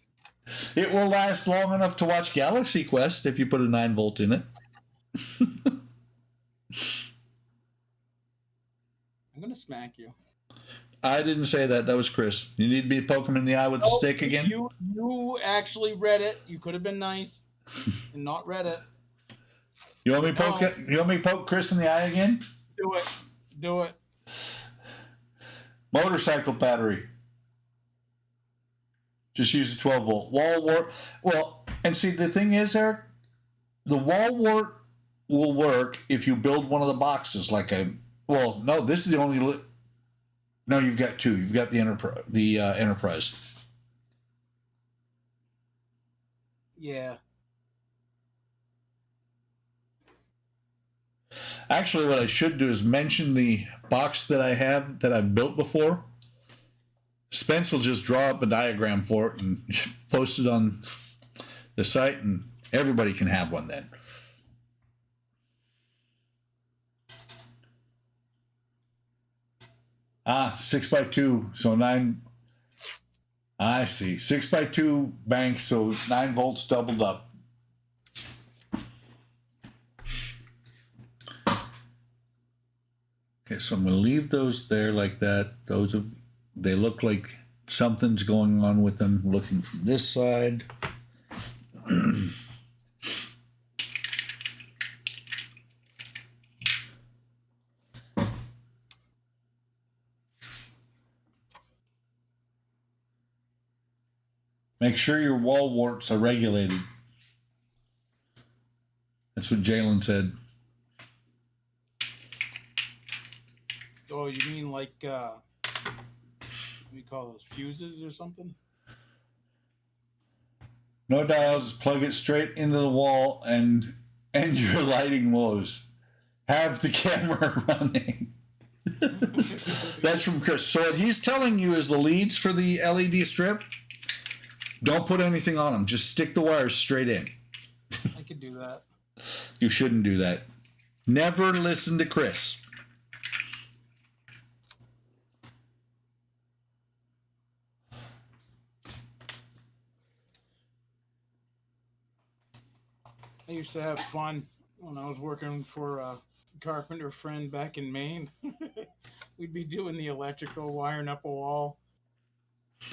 It will last long enough to watch Galaxy Quest if you put a 9-volt in it. I'm going to smack you. I didn't say that. That was Chris. You need me to poke him in the eye with the stick again? You actually read it. You could have been nice and not read it. You want me to poke? No. You want me to poke Chris in the eye again? Do it. Do it. Motorcycle battery. Just use a 12 volt wall wart. Well, and see, the thing is, Eric, the wall wart will work if you build one of the boxes like a. Well, no, this is the only. No, you've got two. You've got the Enterprise. Enterprise. Yeah. Actually, what I should do is mention the box that I have that I've built before. Spence will just draw up a diagram for it and post it on the site, and everybody can have one then. Ah, 6x2, so 9. I see. 6x2 banks, so 9 volts doubled up. Okay, so I'm going to leave those there like that. They look like something's going on with them. Looking from this side. Make sure your wall warts are regulated. That's what Jalen said. Oh, you mean like what do you call those, fuses or something? No dials, just plug it straight into the wall and your lighting woes. Have the camera running. That's from Chris. So what he's telling you is the leads for the LED strip. Don't put anything on them. Just stick the wires straight in. I could do that. You shouldn't do that. Never listen to Chris. I used to have fun when I was working for a carpenter friend back in Maine. We'd be doing the electrical, wiring up a wall.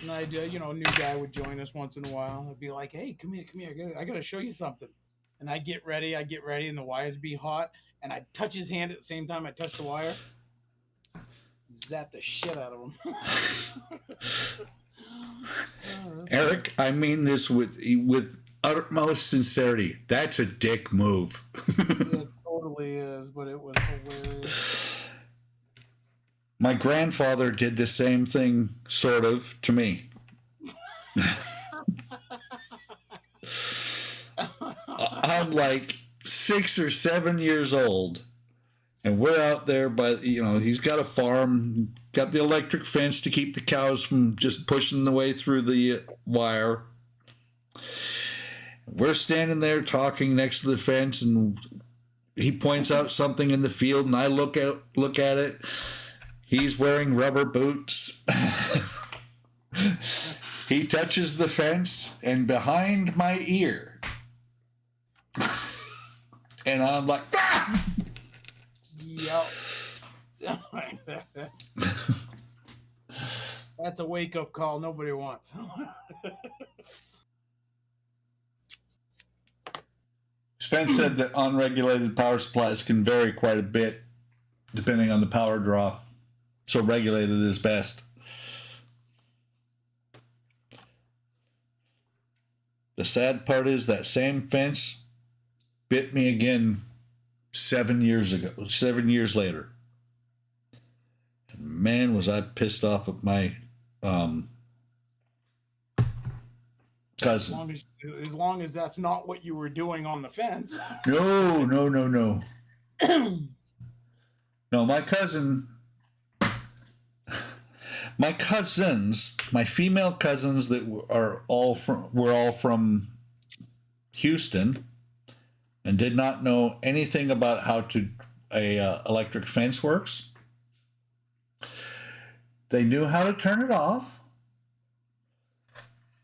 And I'd, a new guy would join us once in a while. I'd be like, hey, come here. I gotta show you something. And I'd get ready, and the wires be hot. And I'd touch his hand at the same time I touch the wire. Zap the shit out of him. Eric, I mean this with utmost sincerity. That's a dick move. It totally is, but it was hilarious. My grandfather did the same thing, sort of, to me. I'm like 6 or 7 years old, and we're out there he's got a farm, got the electric fence to keep the cows from just pushing the way through the wire. We're standing there talking next to the fence, and he points out something in the field, and I look at it. He's wearing rubber boots. He touches the fence, and behind my ear, and I'm like, ah! Yep. That's a wake-up call nobody wants. Spence said that unregulated power supplies can vary quite a bit depending on the power draw. So regulated is best. The sad part is that same fence bit me again 7 years later. And man, was I pissed off at my cousin. As long as that's not what you were doing on the fence. No. No, my cousins, my female cousins that were all from Houston and did not know anything about how a electric fence works. They knew how to turn it off,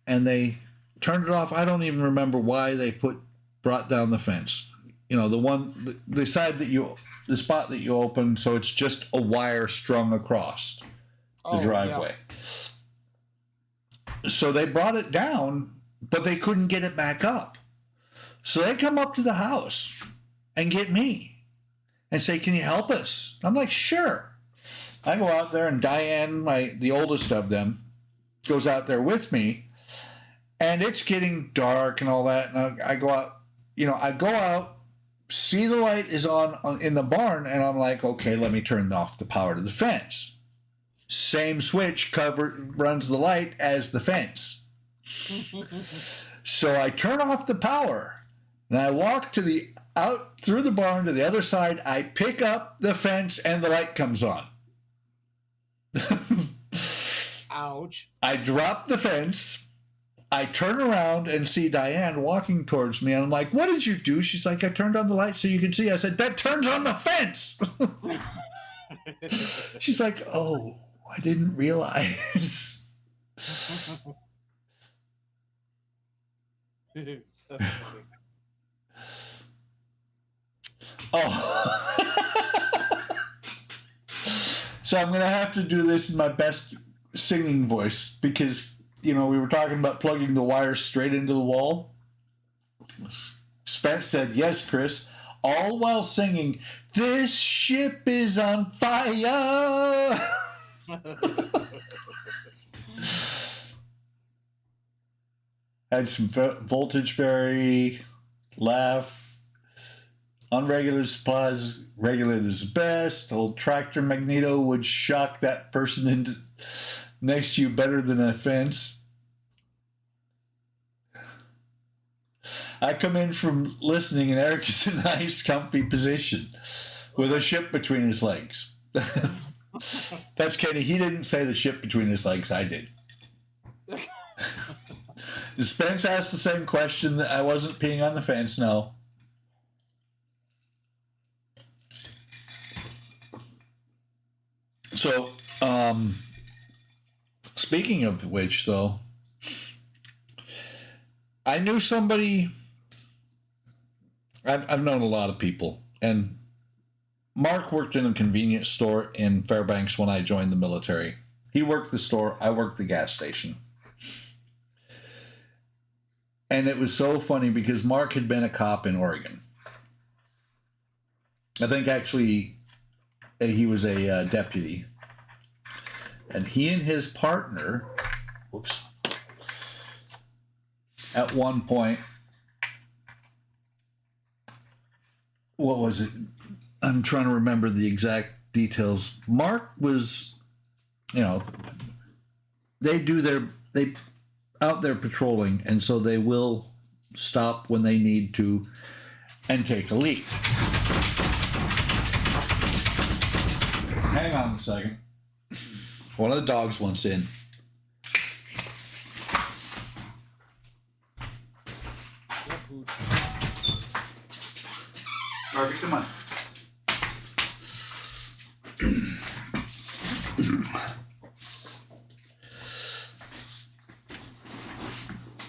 and they turned it off. I don't even remember why they brought down the fence. The spot that you open, so it's just a wire strung across the driveway. Yeah. So they brought it down, but they couldn't get it back up. So they come up to the house and get me and say, can you help us? I'm like, sure. I go out there, and Diane, the oldest of them, goes out there with me, and it's getting dark and all that. And I go out, see the light is on in the barn, and I'm like, okay, let me turn off the power to the fence. Same switch runs the light as the fence. So I turn off the power, and I walk out through the barn to the other side. I pick up the fence, and the light comes on. Ouch. I drop the fence. I turn around and see Diane walking towards me, and I'm like, what did you do? She's like, I turned on the light so you can see. I said, that turns on the fence. She's like, oh, I didn't realize. Oh. So I'm going to have to do this in my best singing voice because, we were talking about plugging the wires straight into the wall. Spence said, yes, Chris, all while singing, this ship is on fire. Had some voltage vary, laugh. Unregulated supplies, regulated is best. Old tractor magneto would shock that person next to you better than a fence. I come in from listening, and Eric is in a nice, comfy position with a ship between his legs. That's Kenny. He didn't say the ship between his legs. I did. Spence asked the same question. That I wasn't peeing on the fence. No. So, speaking of which, though, I knew somebody. I've known a lot of people, and Mark worked in a convenience store in Fairbanks when I joined the military. He worked the store, I worked the gas station. And it was so funny because Mark had been a cop in Oregon. I think actually he was a deputy. And he and his partner, at one point, what was it? I'm trying to remember the exact details. Mark was, they out there patrolling, and so they will stop when they need to and take a leak. Hang on a second. One of the dogs wants in. Harvey, come on.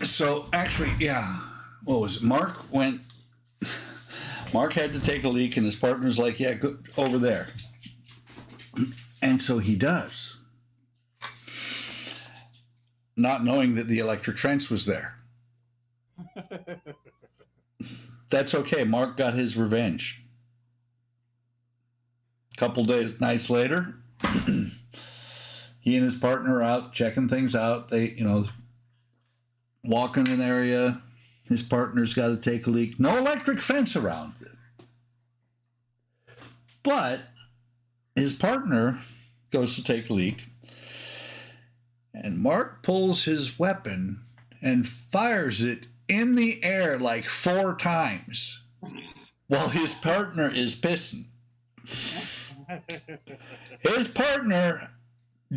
So actually, what was it? Mark had to take a leak, and his partner's like, yeah, go over there. And so he does, not knowing that the electric fence was there. That's okay. Mark got his revenge. A couple nights later, he and his partner are out checking things out. They, walk in an area. His partner's got to take a leak. No electric fence around it. But his partner goes to take a leak, and Mark pulls his weapon and fires it in the air like 4 times while his partner is pissing. His partner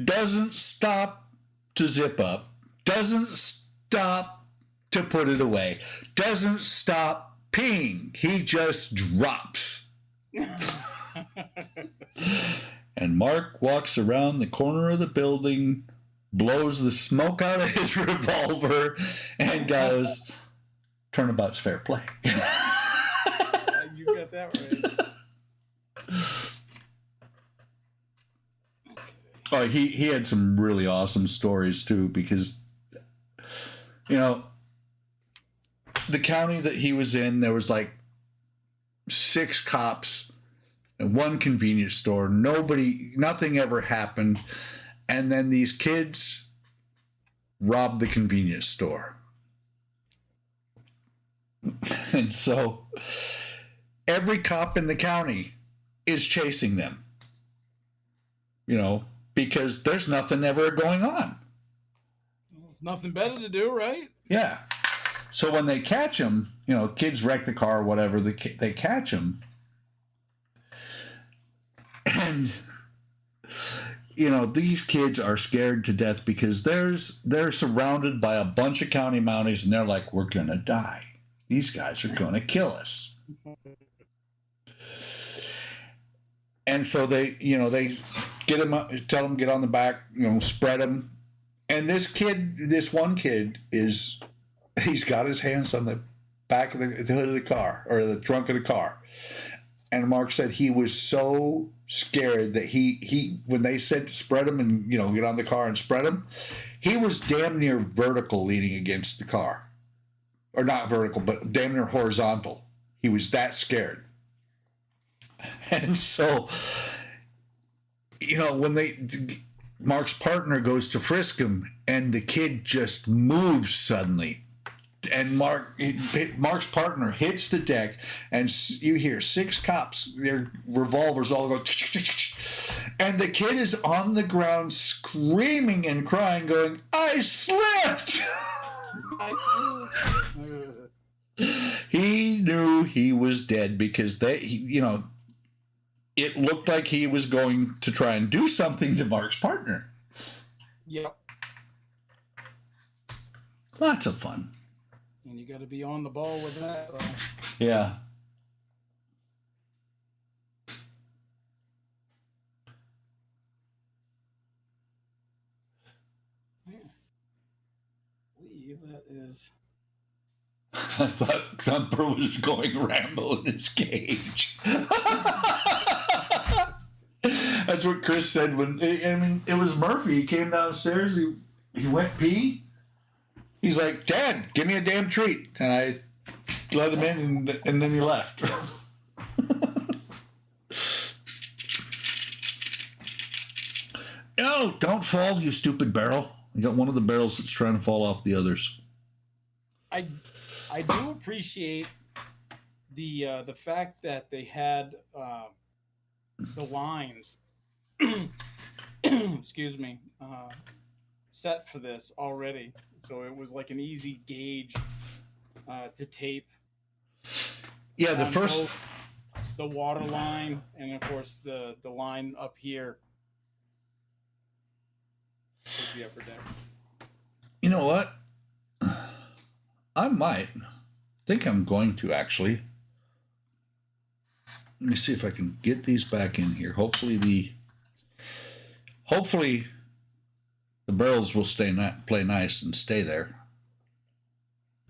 doesn't stop to zip up, doesn't stop to put it away, doesn't stop peeing. He just drops. And Mark walks around the corner of the building, blows the smoke out of his revolver, and goes, "Turnabout's fair play." You got that right. Oh, he had some really awesome stories too, because the county that he was in, there was like 6 cops and 1 convenience store. Nothing ever happened. And then these kids robbed the convenience store. And so every cop in the county is chasing them, because there's nothing ever going on. Well, it's nothing better to do, right? Yeah. So when they catch him, kids wreck the car or whatever, they catch him. And, these kids are scared to death because they're surrounded by a bunch of county mounties, and they're like, we're going to die. These guys are going to kill us. And so they get him, tell him get on the back, spread him. And this one kid he's got his hands on the back of the hood of the car, or the trunk of the car. And Mark said he was so scared that he when they said to spread him and get on the car and spread him, he was damn near vertical leaning against the car. Or not vertical, but damn near horizontal. He was that scared. And so, when Mark's partner goes to frisk him, and the kid just moves suddenly, and Mark's partner hits the deck, and you hear 6 cops, their revolvers all go, and the kid is on the ground screaming and crying, going, "I slipped!" He knew he was dead because it looked like he was going to try and do something to Mark's partner. Yep. Lots of fun. And you got to be on the ball with that. Yeah. I believe that is. I thought Thumper was going Rambo in his cage. That's what Chris said it was Murphy. He came downstairs. He went pee. He's like, "Dad, give me a damn treat." And I let him in, and then he left. No, don't fall, you stupid barrel. I got one of the barrels that's trying to fall off the others. I do appreciate the fact that they had the lines, excuse me, set for this already, so it was like an easy gauge to tape. Yeah, the water line, and of course the line up here with the upper deck. You know what? I might. Think I'm going to, actually. Let me see if I can get these back in here. Hopefully the barrels will play nice and stay there.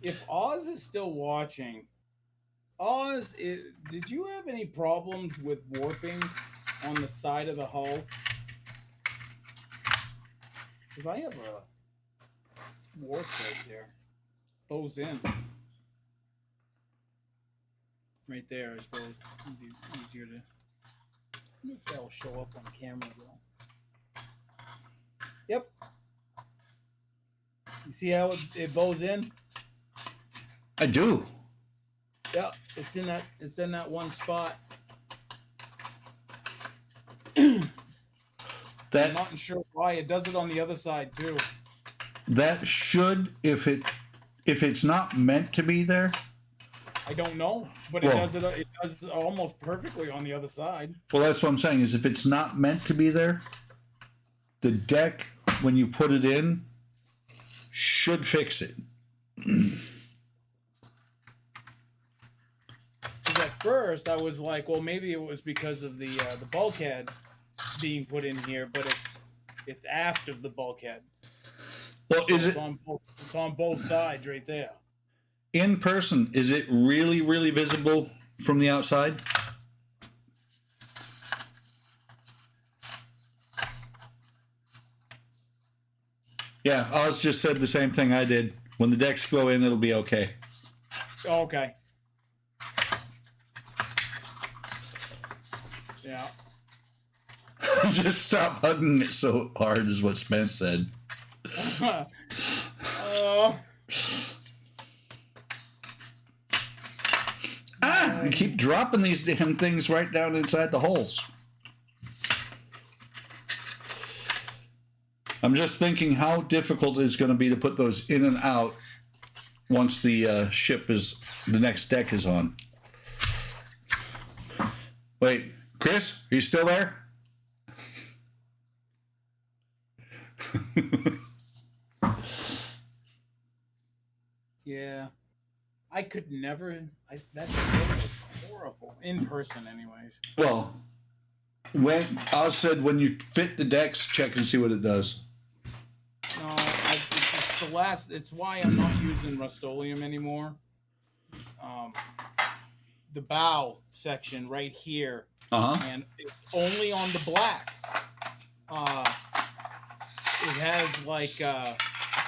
If Oz is still watching, Oz, did you have any problems with warping on the side of the hull? Because I have a warp right there. Bows in. Right there, I suppose. It'd be easier to. I wonder if that will show up on camera though. Yep. You see how it bows in? I do. Yeah, it's in that one spot. I'm not sure why it does it on the other side too. That should, if it's not meant to be there. I don't know, but it does almost perfectly on the other side. Well, that's what I'm saying, is if it's not meant to be there, the deck, when you put it in, should fix it. Because at first I was like, well, maybe it was because of the bulkhead being put in here, but it's aft of the bulkhead. Well, so is it's on both sides right there. In person, is it really, really visible from the outside? Yeah, Oz just said the same thing I did. When the decks go in, it'll be okay. Okay. Yeah. Just stop hugging it so hard, is what Spence said. You keep dropping these damn things right down inside the holes. I'm just thinking how difficult it's going to be to put those in and out once the the next deck is on. Wait, Chris, are you still there? Yeah. I could never. That shit looks horrible in person, anyways. Well, when I said when you fit the decks, check and see what it does. No, it's the last. It's why I'm not using Rust-Oleum anymore. The bow section right here, and it's only on the black. It has like a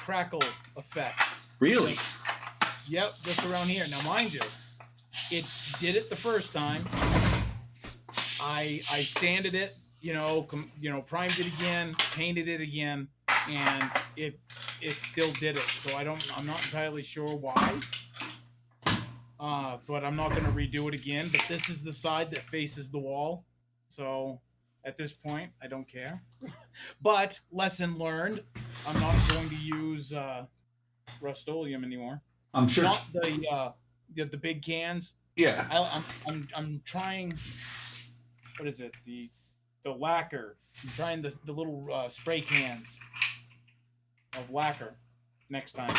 crackle effect. Really? Yep, just around here. Now, mind you, it did it the first time. I sanded it, primed it again, painted it again, and it still did it. So I'm not entirely sure why. But I'm not going to redo it again. But this is the side that faces the wall. So at this point, I don't care. But lesson learned, I'm not going to use Rust-Oleum anymore. I'm sure. Not the big cans. Yeah. I'm trying. What is it? The lacquer. I'm trying the little spray cans of lacquer next time.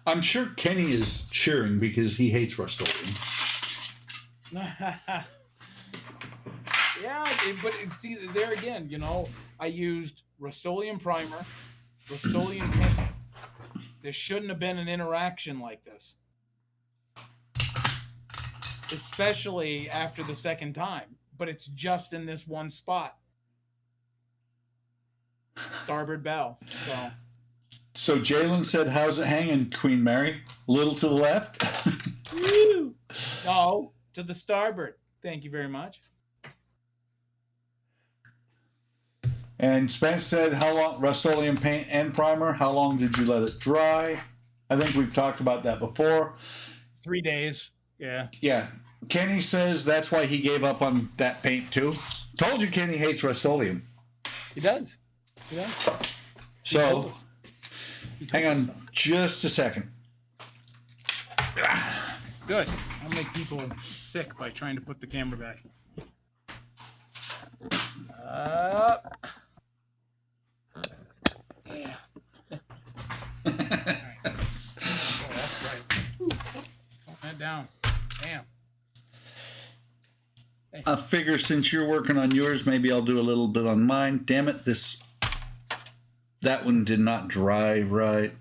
I'm sure Kenny is cheering because he hates Rust-Oleum. Yeah, but see, there again, I used Rust-Oleum primer, Rust-Oleum paint. There shouldn't have been an interaction like this. Especially after the second time. But it's just in this one spot. Starboard bow. So Jalen said, how's it hanging, Queen Mary? A little to the left? Woo! No, to the starboard. Thank you very much. And Spence said, how long, Rust-Oleum paint and primer, how long did you let it dry? I think we've talked about that before. 3 days. Yeah. Yeah. Kenny says that's why he gave up on that paint too. Told you Kenny hates Rust-Oleum. He does. So, hang on just a second. Good. I'll make people sick by trying to put the camera back. Yeah. All right. Oh, that's right. Ooh, put that down. Damn. Hey. I figure since you're working on yours, maybe I'll do a little bit on mine. Damn it, that one did not dry right.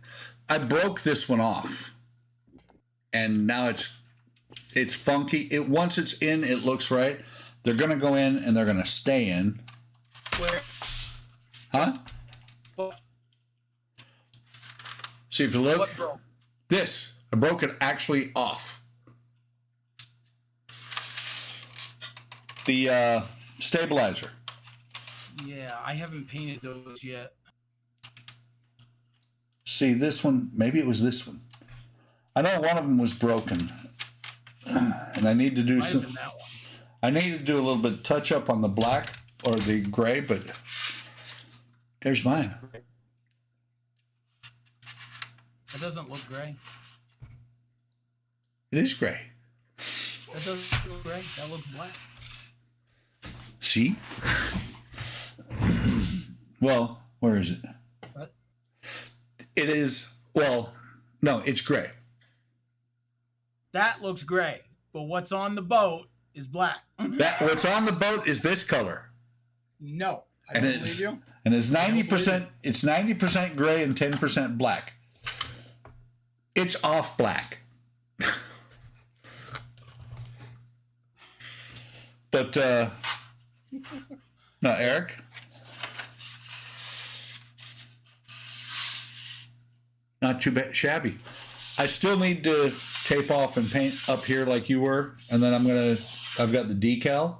I broke this one off, and now it's funky. Once it's in, it looks right. They're gonna go in and they're gonna stay in. Where? Huh? What? See if you look. What broke? This. I broke it actually off. The stabilizer. Yeah, I haven't painted those yet. See, this one, maybe it was this one. I know one of them was broken. And I need to do some. That one. I need to do a little bit of touch up on the black or the gray, but there's mine. That doesn't look gray. It is gray. That doesn't look gray. That looks black. See? Well, where is it? What? It is, well, no, it's gray. That looks gray. But what's on the boat is black. What's on the boat is this color. No. I don't believe you. And it's 90%, it's 90% gray and 10% black. It's off black. But, no, Eric? Not too bad, shabby. I still need to tape off and paint up here like you were, and then I've got the decal.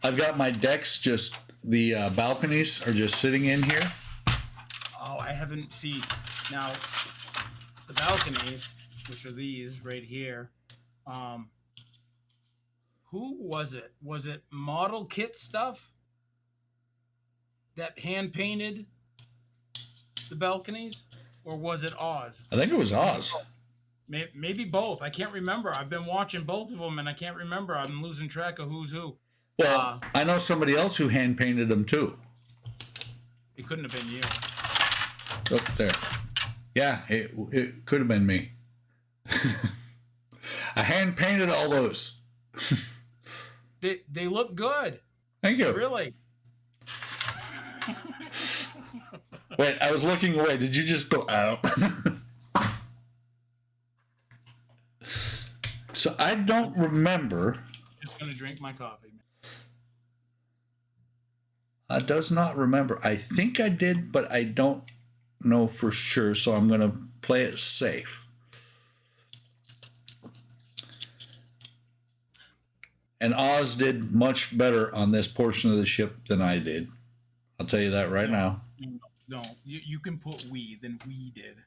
I've got my decks, just the balconies are just sitting in here. Oh, I haven't seen. Now, the balconies, which are these right here, who was it? Was it Model Kit stuff that hand painted the balconies, or was it Oz? I think it was Oz. Maybe both. I can't remember. I've been watching both of them, and I can't remember. I'm losing track of who's who. Well, I know somebody else who hand painted them too. It couldn't have been you. Up there. Yeah, it could have been me. I hand painted all those. They look good. Thank you. Really. Wait, I was looking away. Did you just go out? So I don't remember. Just gonna drink my coffee. I does not remember. I think I did, but I don't know for sure. So I'm gonna play it safe. And Oz did much better on this portion of the ship than I did. I'll tell you that right now. No, you can put we than we did.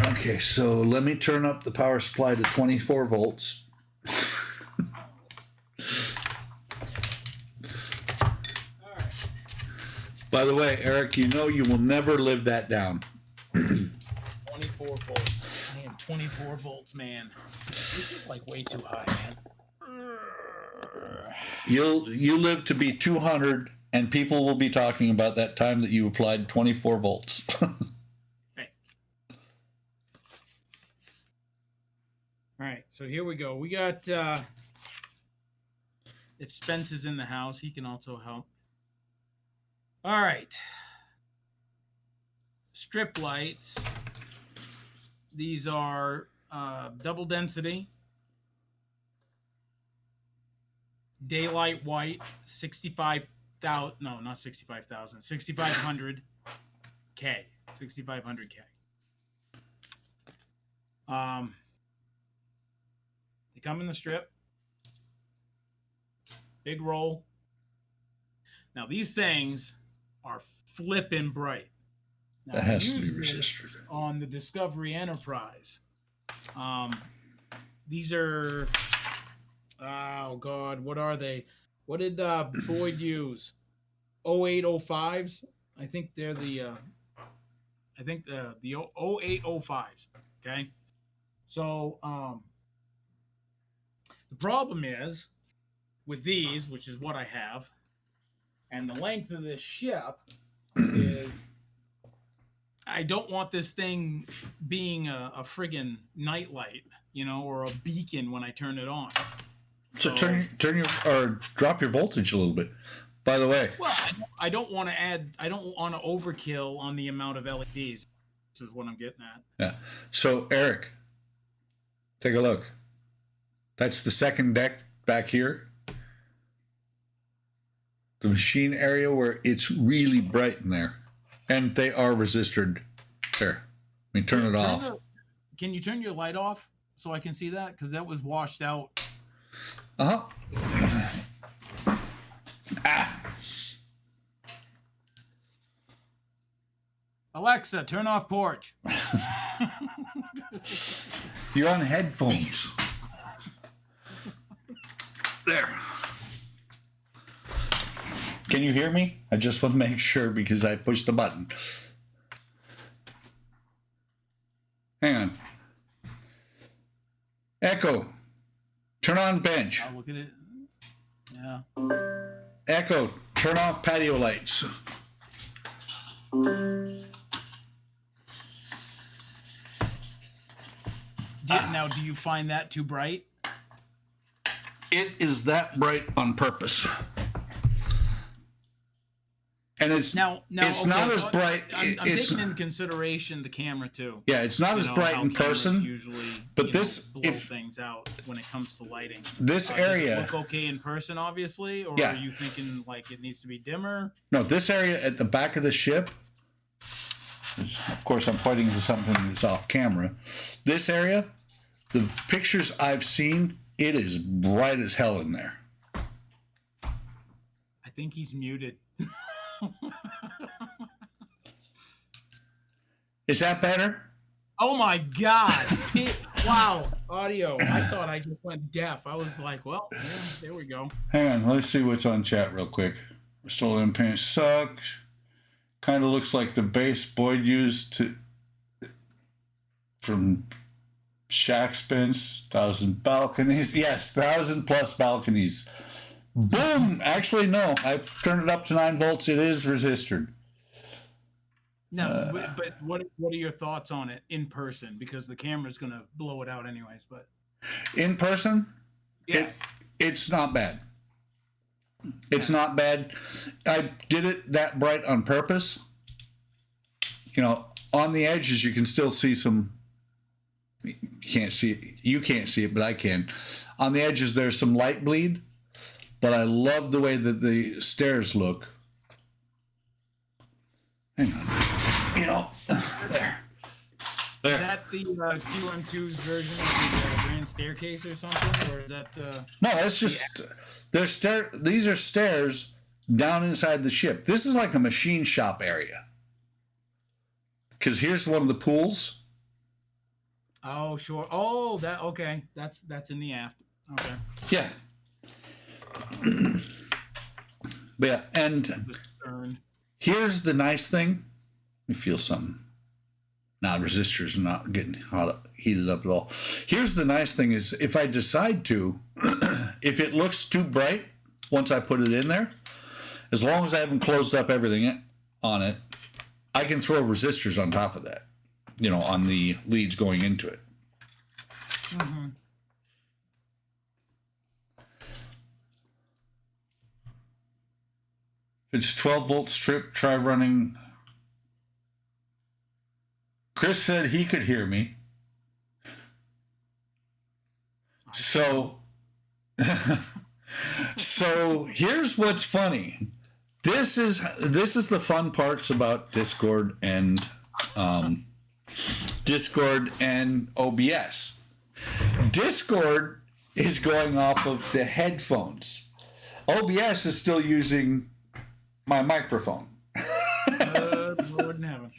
Okay, so let me turn up the power supply to 24 volts. By the way, Eric, you know you will never live that down. 24 volts. Man, 24 volts, man. This is like way too high, man. You live to be 200, and people will be talking about that time that you applied 24 volts. Hey. All right, so here we go. We got if Spence is in the house, he can also help. All right. Strip lights. These are double density. Daylight white, 65,000. No, not 65,000. 6,500 K. 6,500 K. They come in the strip. Big roll. Now these things are flippin' bright. Now, That has to be resisted. On the Discovery Enterprise. These are, oh God, what are they? What did Boyd use? 0805s? I think they're the 0805s. Okay. So the problem is with these, which is what I have, and the length of this ship is, I don't want this thing being a friggin' nightlight, you know, or a beacon when I turn it on. So turn your or drop your voltage a little bit. By the way, well, I don't want to add. I don't want to overkill on the amount of LEDs. This is what I'm getting at. Yeah. So Eric, take a look. That's the second deck back here. The machine area where it's really bright in there. And they are resisted. There. Let me turn it off. Can you turn your light off so I can see that? Because that was washed out. Uh-huh. Alexa, turn off porch. You're on headphones. There. Can you hear me? I just want to make sure because I pushed the button. Hang on. Echo. Turn on bench. I'll look at it. Yeah. Echo. Turn off patio lights. Now, do you find that too bright? It is that bright on purpose. And it's now it's okay, not as bright. I'm taking into consideration the camera too. Yeah, it's not as bright in person. Usually, but this blow things out when it comes to lighting. This area does it look okay in person, obviously, or are you thinking like it needs to be dimmer? No, this area at the back of the ship. Of course, I'm pointing to something that's off camera. This area the pictures I've seen, it is bright as hell in there. I think he's muted. Is that better? Oh my God! Wow, audio. I thought I just went deaf. I was like, well, yeah, there we go. Hang on, let's see what's on chat real quick. Stolen Pants sucks. Kind of looks like the base Boyd used from Shack Spence. 1,000 balconies. Yes, 1,000+ balconies. Boom! Actually, no. I turned it up to 9 volts. It is resistor. No, but what are your thoughts on it in person? Because the camera's gonna blow it out anyways. But in person, yeah, it's not bad. It's not bad. I did it that bright on purpose. On the edges you can still see some. You can't see it, but I can. On the edges there's some light bleed, but I love the way that the stairs look. Hang on. There. Is that the QM2's version of the grand staircase or something, or is that? No, that's just these are stairs down inside the ship. This is like a machine shop area. Because here's one of the pools. Oh, sure. Oh, okay. That's in the aft. Okay. Yeah. But yeah, and here's the nice thing. Let me feel something. Now resistors not getting heated up at all. Here's the nice thing is if I decide to, if it looks too bright once I put it in there, as long as I haven't closed up everything on it, I can throw resistors on top of that, on the leads going into it. Mm-hmm. If it's 12 volt strip, try running. Chris said he could hear me. So here's what's funny. This is the fun parts about Discord and OBS. Discord is going off of the headphones. OBS is still using my microphone. Lord in heaven.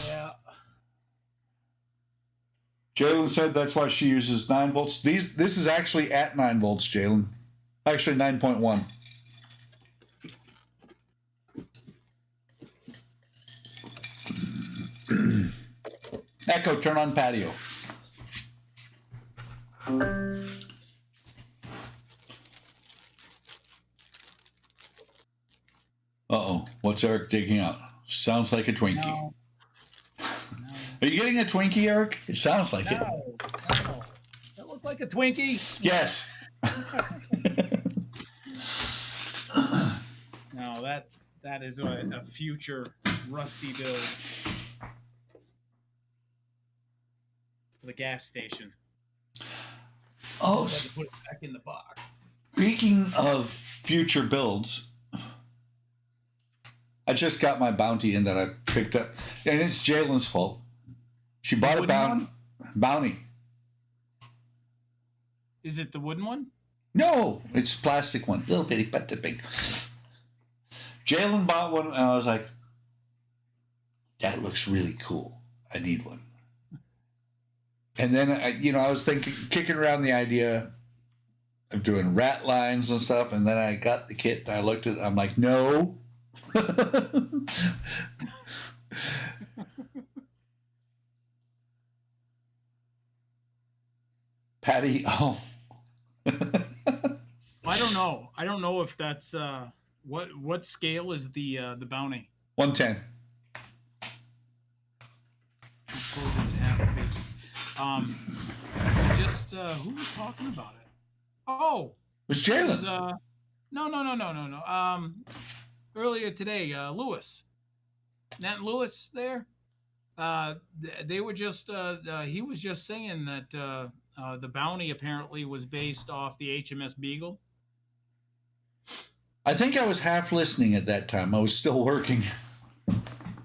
Yeah. Jalen said that's why she uses 9 volts. This is actually at 9 volts, Jalen. Actually 9.1. Echo, turn on patio. Uh-oh. What's Eric digging out? Sounds like a Twinkie. No. Are you getting a Twinkie, Eric? It sounds like it. No. That looked like a Twinkie. Yes. No, that is a future rusty build for the gas station. Oh, I had to put it back in the box. Speaking of future builds, I just got my bounty in that I picked up, and it's Jalen's fault. She bought a bounty. Is it the wooden one? No, it's a plastic one, little bitty, but the big. Jalen bought one, and I was like, "That looks really cool. I need one." And then I was kicking around the idea of doing rat lines and stuff, and then I got the kit and I looked at it. I'm like, no. Patty, oh. I don't know. I don't know if that's what scale is the bounty? 110. I suppose it would have to be. Who was talking about it? Oh, It was Jalen. No. Earlier today, Lewis, Nat and Lewis there. They were just. He was just saying that the bounty apparently was based off the HMS Beagle. I think I was half listening at that time. I was still working.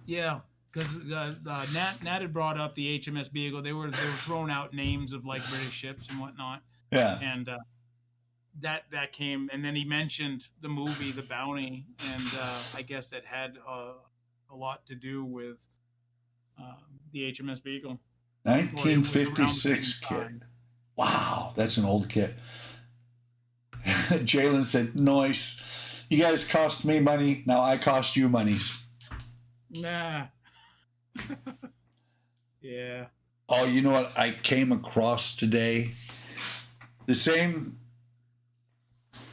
Yeah, because Nat had brought up the HMS Beagle. They were throwing out names of like British ships and whatnot. Yeah. And that came, and then he mentioned the movie The Bounty, and I guess it had a lot to do with the HMS Beagle. 1956 kit. Wow, that's an old kit. Jalen said, "Nice. You guys cost me money. Now I cost you money." Nah. Yeah. Oh, you know what I came across today? The same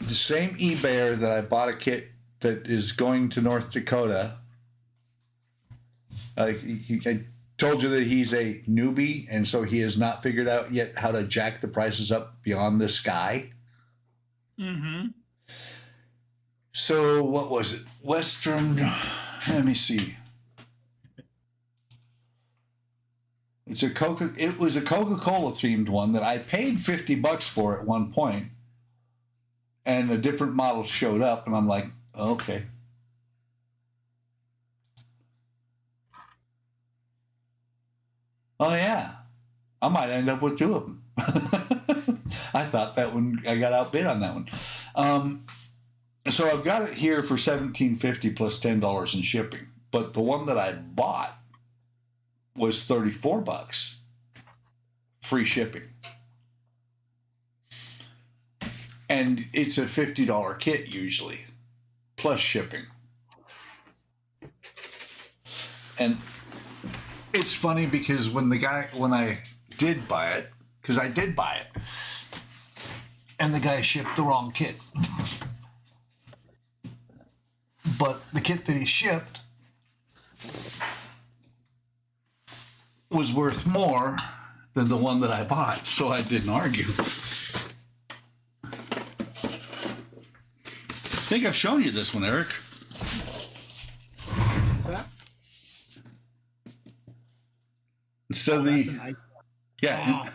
eBayer that I bought a kit that is going to North Dakota. I told you that he's a newbie, and so he has not figured out yet how to jack the prices up beyond the sky. Mm-hmm. So what was it? Western. Let me see. It was a Coca-Cola themed one that I paid $50 for at one point, and a different model showed up, and I'm like, okay. Oh yeah, I might end up with two of them. I thought that one I got outbid on that one. So I've got it here for $17.50 plus $10 in shipping, but the one that I bought was $34, free shipping, and it's a $50 kit usually, plus shipping. And it's funny because when I did buy it, because I did buy it, and the guy shipped the wrong kit. But the kit that he shipped was worth more than the one that I bought, so I didn't argue. I think I've shown you this one, Eric. What's that? So that's a nice. yeah,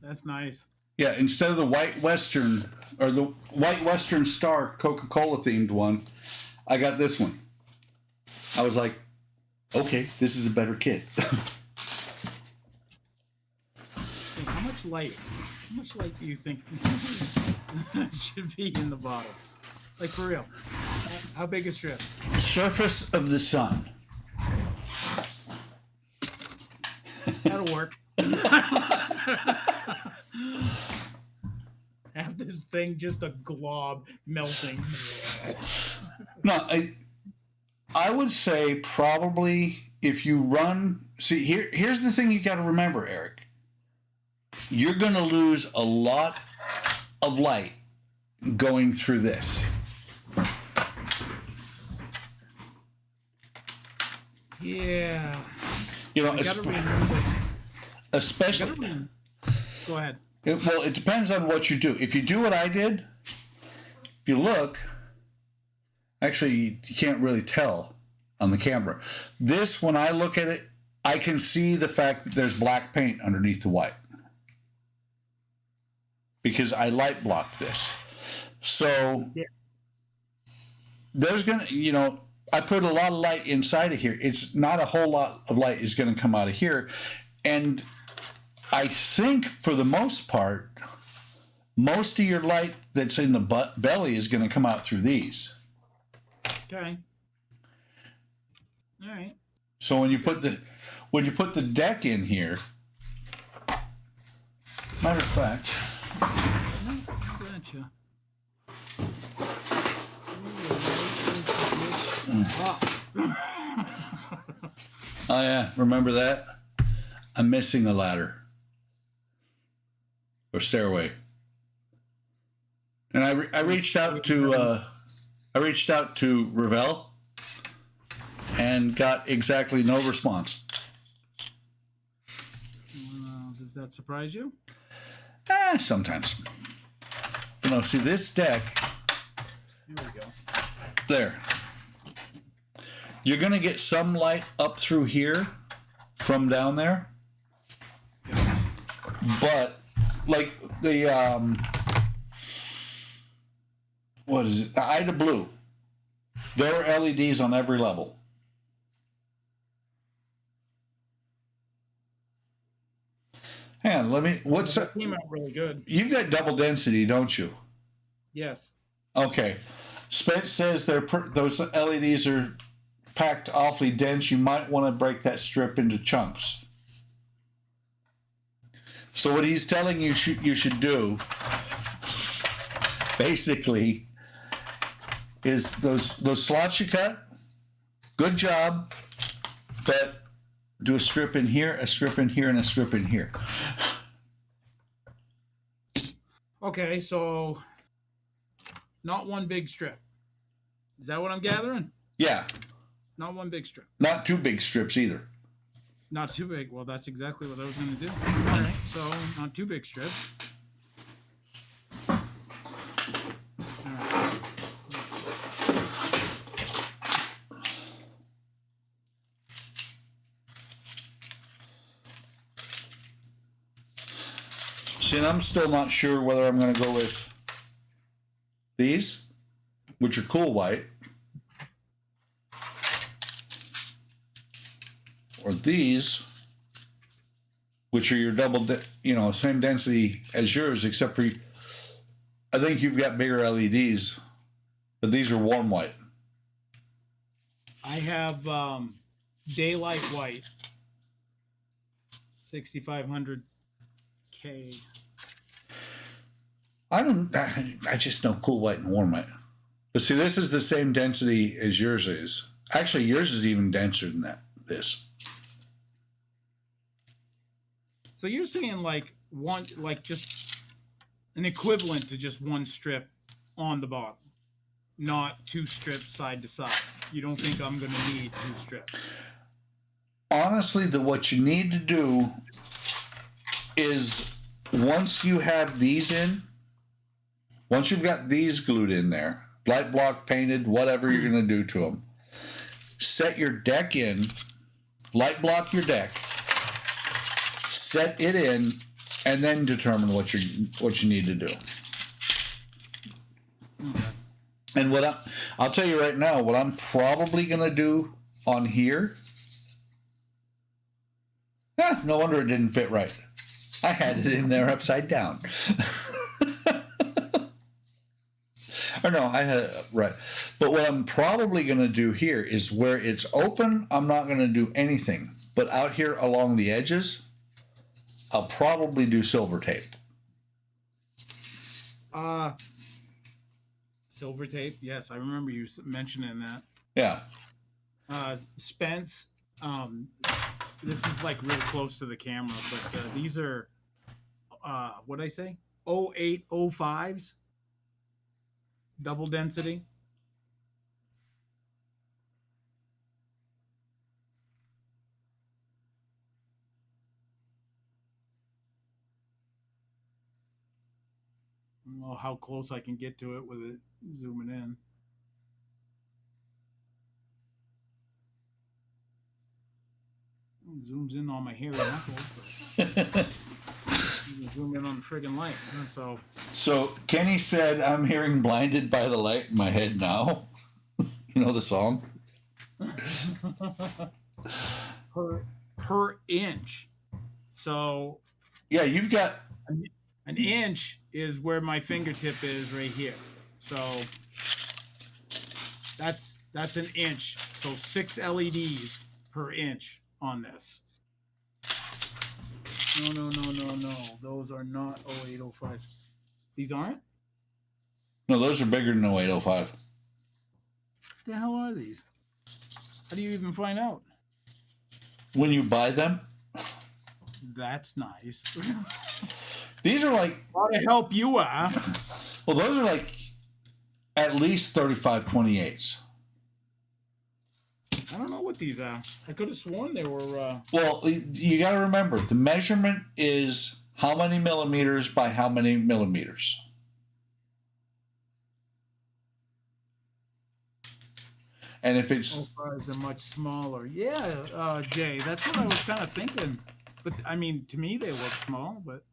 That's nice. Yeah, instead of the White Western or the White Western Star Coca-Cola themed one, I got this one. I was like, okay, this is a better kit. How much light do you think should be in the bottle? Like, for real. How big is strip? Surface of the sun. That'll work. Have this thing just a glob melting. No, I would say probably if you run. See, here's the thing you got to remember, Eric. You're going to lose a lot of light going through this. Yeah. You know, I gotta remember. especially. Go ahead. Well, it depends on what you do. If you do what I did, if you look, actually, you can't really tell on the camera. This, when I look at it, I can see the fact that there's black paint underneath the white because I light blocked this. So Yeah. there's going to, I put a lot of light inside of here. It's not a whole lot of light is going to come out of here. And I think for the most part, most of your light that's in the belly is going to come out through these. Okay. All right. So when you put the deck in here, matter of fact, Gotcha. oh yeah, remember that? I'm missing a ladder or stairway, and I reached out to Ravel and got exactly no response. Does that surprise you? Sometimes. See this deck. Here we go. There. You're going to get some light up through here from down there. But like the what is it? The Ida Blue. There are LEDs on every level. Hang on, what's It came out really good. you've got double density, don't you? Yes. Okay. Spence says those LEDs are packed awfully dense. You might want to break that strip into chunks. So what he's telling you should do, basically, is those slots you cut. Good job, but do a strip in here, a strip in here, and a strip in here. Okay, so not one big strip. Is that what I'm gathering? Yeah, Not one big strip. not two big strips either. Not too big. Well, that's exactly what I was going to do. All right, so not two big strips. All right. See, and I'm still not sure whether I'm going to go with these, which are cool white, or these, which are your same density as yours, except for I think you've got bigger LEDs, but these are warm white. I have daylight white, 6500K. I just know cool white and warm white. But see, this is the same density as yours is. Actually, yours is even denser than this. So you're saying just an equivalent to just one strip on the bottom, not two strips side to side. You don't think I'm going to need two strips? Honestly, what you need to do is once you have these in, once you've got these glued in there, light block painted, whatever you're going to do to them, set your deck in, light block your deck, set it in, and then determine what you need to do. Okay. And I'll tell you right now, what I'm probably going to do on here. No wonder it didn't fit right. I had it in there upside down. Or no, I had it right. But what I'm probably going to do here is where it's open, I'm not going to do anything. But out here along the edges, I'll probably do silver tape. Silver tape. Yes, I remember you mentioning that. Yeah. Spence, this is like real close to the camera, but these are, what did I say? 0805s, double density. I don't know how close I can get to it with it zooming in. It zooms in on my hairy knuckles, but zoom in on the friggin' light. And So Kenny said, "I'm hearing 'Blinded by the Light' in my head now." You know the song? per inch. So yeah, you've got an inch is where my fingertip is right here. So that's an inch. So 6 LEDs per inch on this. No. Those are not 0805s. These aren't? No, those are bigger than 0805. What the hell are these? How do you even find out? When you buy them, That's nice. these are like. Ought to help you, Well, those are like at least 35/28s. I don't know what these are. I could have sworn they were. Well, you got to remember the measurement is how many millimeters by how many millimeters. And if it's 05s are much smaller. Yeah, Jay, that's what I was kind of thinking. But I mean, to me, they look small. But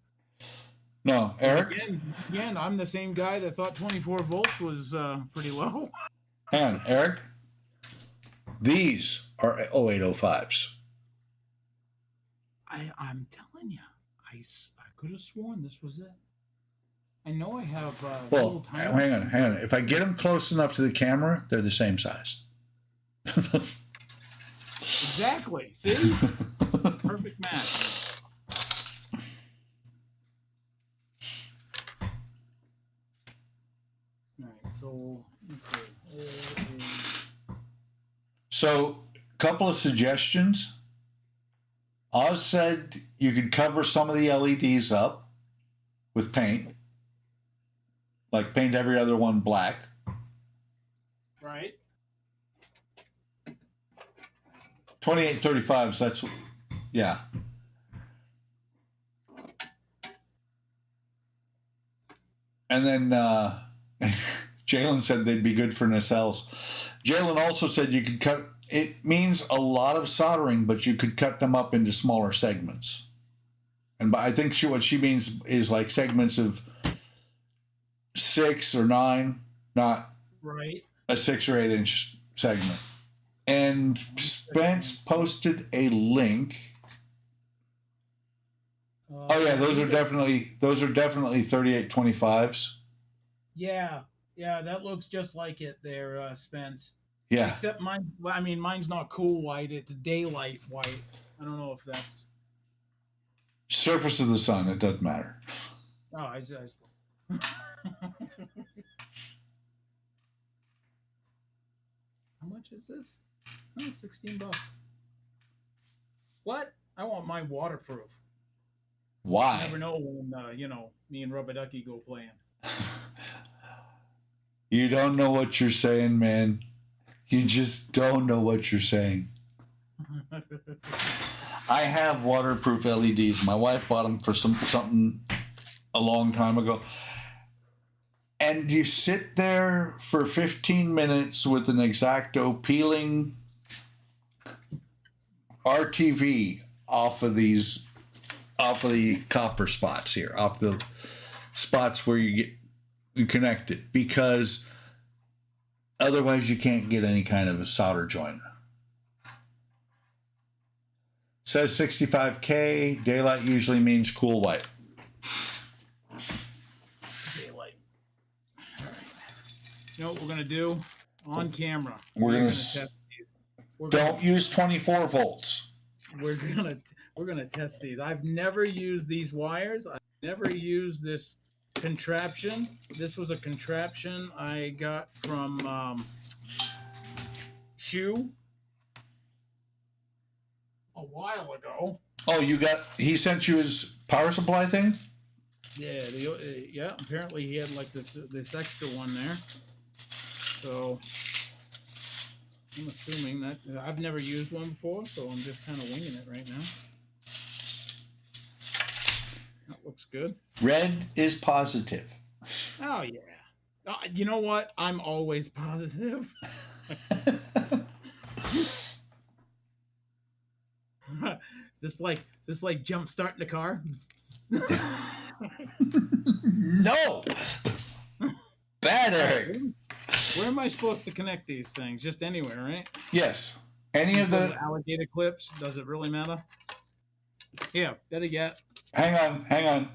no, Eric. Again, I'm the same guy that thought 24 volts was pretty low. Hang on, Eric. These are 0805s. I'm telling you, I could have sworn this was it. I know I have. Well, little tiny hang on, ones. hang on. If I get them close enough to the camera, they're the same size. Exactly. See? Perfect match. All right. So let's see. So, couple of suggestions. Oz said you could cover some of the LEDs up with paint, like paint every other one black. Right. 2835s, that's, yeah. And then Jalen said they'd be good for nacelles. Jalen also said you could cut, it means a lot of soldering, but you could cut them up into smaller segments. And I think what she means is like segments of 6 or 9, not Right. a 6 or 8 inch segment. And Spence posted a link. Oh yeah, those are definitely 3825s. Yeah, that looks just like it there, Spence. Yeah. Except mine. Well, I mean, mine's not cool white. It's daylight white. I don't know if that's. Surface of the sun. It doesn't matter. Oh, I How much is this? Oh, $16. What? I want mine waterproof. Why? You never know when me and Rubber Ducky go playing. You don't know what you're saying, man. You just don't know what you're saying. I have waterproof LEDs. My wife bought them for something a long time ago. And you sit there for 15 minutes with an X-Acto peeling RTV off of the copper spots here, off the spots where you connect it, because otherwise you can't get any kind of a solder joint. Says 65K. Daylight usually means cool white. Daylight. All right. You know what we're gonna do on camera? We're gonna test these. Don't use 24 volts. We're gonna test these. I've never used these wires. I've never used this contraption. This was a contraption I got from Shoe a while ago. Oh, he sent you his power supply thing? Yeah, yeah. Apparently he had like this extra one there. So I'm assuming that I've never used one before, so I'm just kind of winging it right now. That looks good. Red is positive. Oh yeah. You know what? I'm always positive. Is this like jump starting the car? No. Bad, Eric. Where am I supposed to connect these things? Just anywhere, right? Yes. Any of the alligator clips? Does it really matter? Yeah, better yet. Hang on.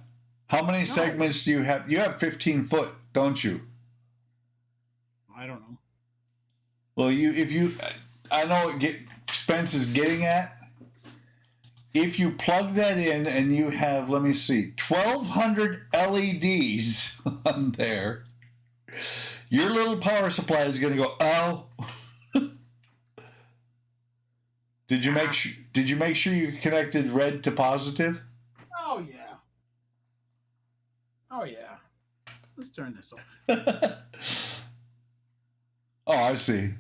How many segments do you have? You have 15 foot, don't you? I don't know. Well, I know what Spence is getting at. If you plug that in and you have, let me see, 1,200 LEDs on there, your little power supply is going to go, oh. Did you make sure you connected red to positive? Oh yeah. Oh yeah. Let's turn this off. Oh, I see.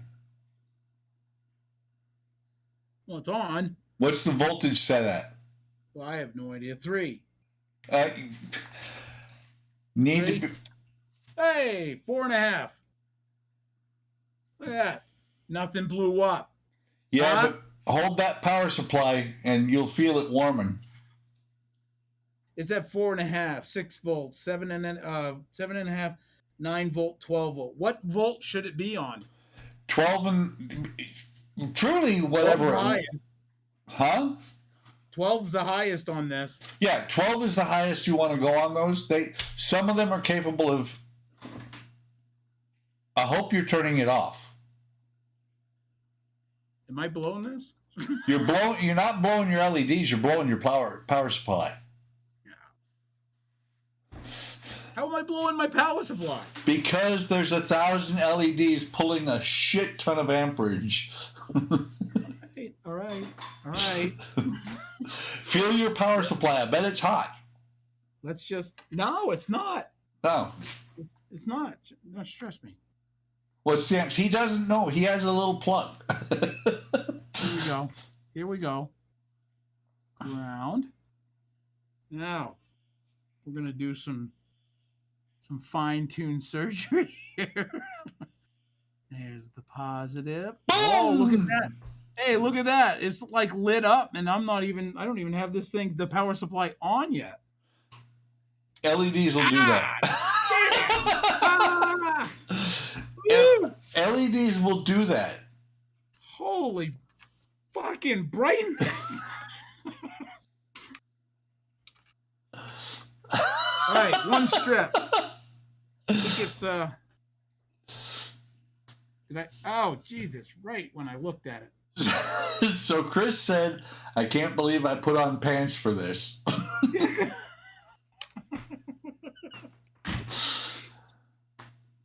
Well, it's on. What's the voltage set at? Well, I have no idea. 3. Need 3. to be... Hey, 4.5. Look at that. Nothing blew up. Yeah, but hold that power supply and you'll feel it warming. It's at 4.5, 6 volts, 7.5, 9 volt, 12 volt. What volt should it be on? 12 and truly whatever. Huh? 12's the highest on this. Yeah, 12 is the highest you want to go on those. Some of them are capable of. I hope you're turning it off. Am I blowing this? You're not blowing your LEDs. You're blowing your power supply. Yeah. How am I blowing my power supply? Because there's 1,000 LEDs pulling a shit ton of amperage. All right. Feel your power supply. I bet it's hot. Let's just. No, it's not. No. It's not. Don't stress me. What's the? He doesn't know. He has a little plug. Here we go. Ground. Now, we're gonna do some fine-tuned surgery here. There's the positive. Oh, look at that. Hey, look at that. It's like lit up, and I don't even have the power supply on yet. LEDs will do that. LEDs will do that. Holy fucking brightness. All right, one strip. I think it's oh Jesus, right when I looked at it. So Chris said, I can't believe I put on pants for this.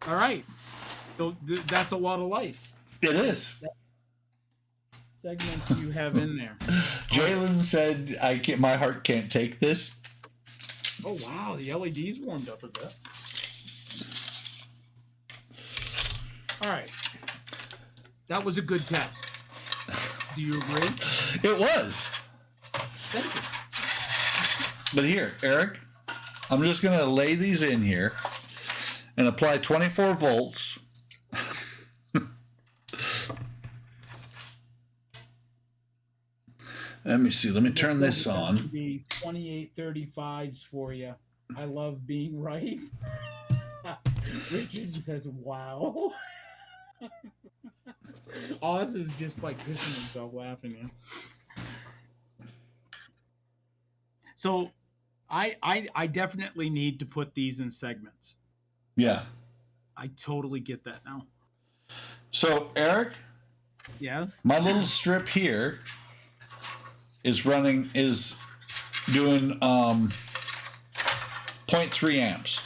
All right. So that's a lot of lights. It is. Segments you have in there. Jalen said, my heart can't take this. Oh wow, the LEDs warmed up a bit. All right. That was a good test. Do you agree? It was. Thank you. But here, Eric, I'm just going to lay these in here and apply 24 volts. Let me see. Let me turn this on. 2835s for you. I love being right. Richard says, wow. Oz is just like pissing himself laughing. Man. So I definitely need to put these in segments. Yeah. I totally get that now. So, Eric? Yes? My little strip here is doing 0.3 amps.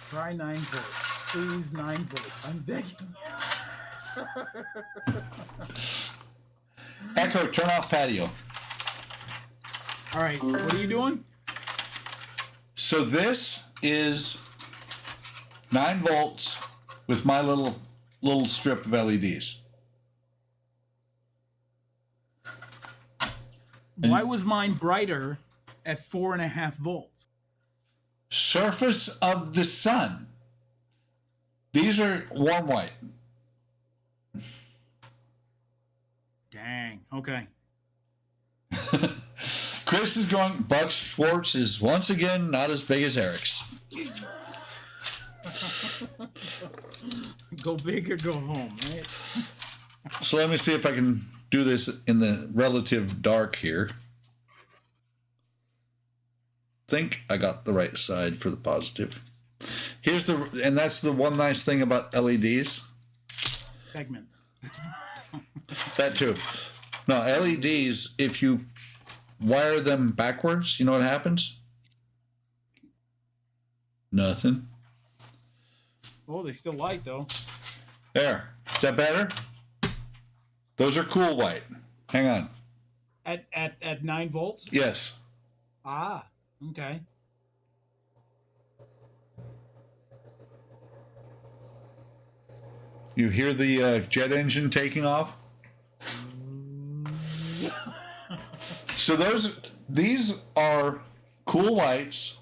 Try 9 volts. Please, 9 volts. I'm begging you. Echo, turn off patio. All right, what are you doing? So this is 9 volts with my little strip of LEDs. Why was mine brighter at 4.5 volts? Surface of the sun. These are warm white. Dang. Okay. Chris is going. Buck Schwartz is once again not as big as Eric's. Go big or go home, right? So let me see if I can do this in the relative dark here. Think I got the right side for the positive. And that's the one nice thing about LEDs. Segments. That too. No, LEDs, if you wire them backwards, you know what happens? Nothing. Oh, they still light though. There. Is that better? Those are cool white. Hang on. At 9 volts? Yes. Ah, okay. You hear the jet engine taking off? So these are cool whites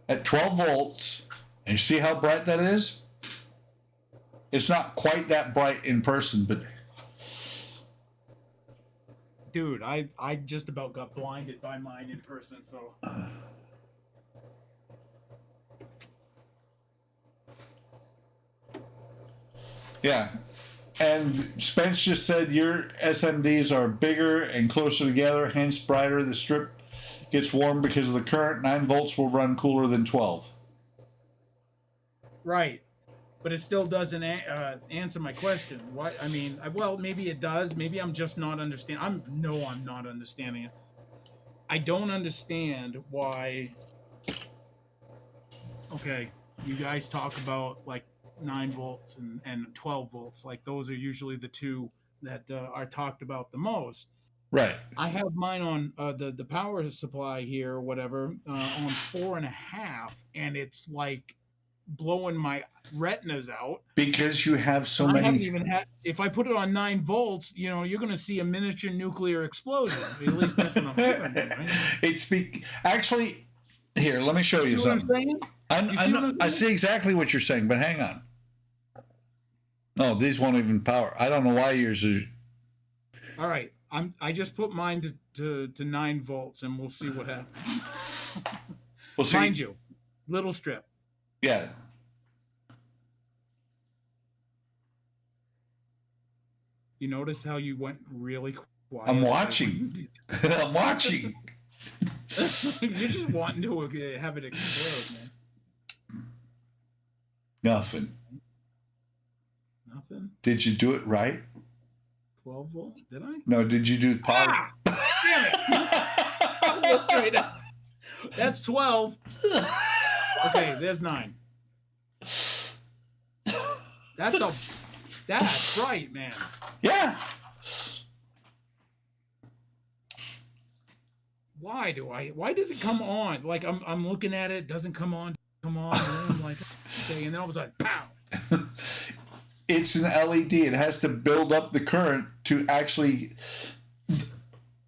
at 12 volts. And you see how bright that is? It's not quite that bright in person, but... Dude, I just about got blinded by mine in person, so... Yeah. And Spence just said your SMDs are bigger and closer together, hence brighter. The strip gets warm because of the current. 9 volts will run cooler than 12. Right. But it still doesn't answer my question. Why? I mean, well, maybe it does. Maybe I'm just not understanding. I'm not understanding it. I don't understand why. Okay, you guys talk about like 9 volts and 12 volts. Like those are usually the two that are talked about the most. Right. I have mine on the power supply here or whatever on 4.5, and it's like blowing my retinas out Because you have so I many. haven't even had. If I put it on 9 volts, you're going to see a miniature nuclear explosion. At least that's what I'm hoping. Right? Actually, here. Let me show you See what I'm something. saying? I see exactly what you're saying, but hang on. No, these won't even power. I don't know why yours are. All right. I just put mine to 9 volts, and we'll see what happens. Well, see, Mind you, little strip. Yeah. You notice how you went really quiet? I'm watching. I'm watching. You're just wanting to have it explode, man. Nothing. Nothing? Did you do it right? 12 volts? Did I? No, did you do power? Damn it! I looked right up. That's 12. Okay, there's 9. That's right, man. Yeah. Why does it come on? Like I'm looking at it, doesn't come on, and then I'm like, okay, and then all of a sudden, pow. It's an LED. It has to build up the current to actually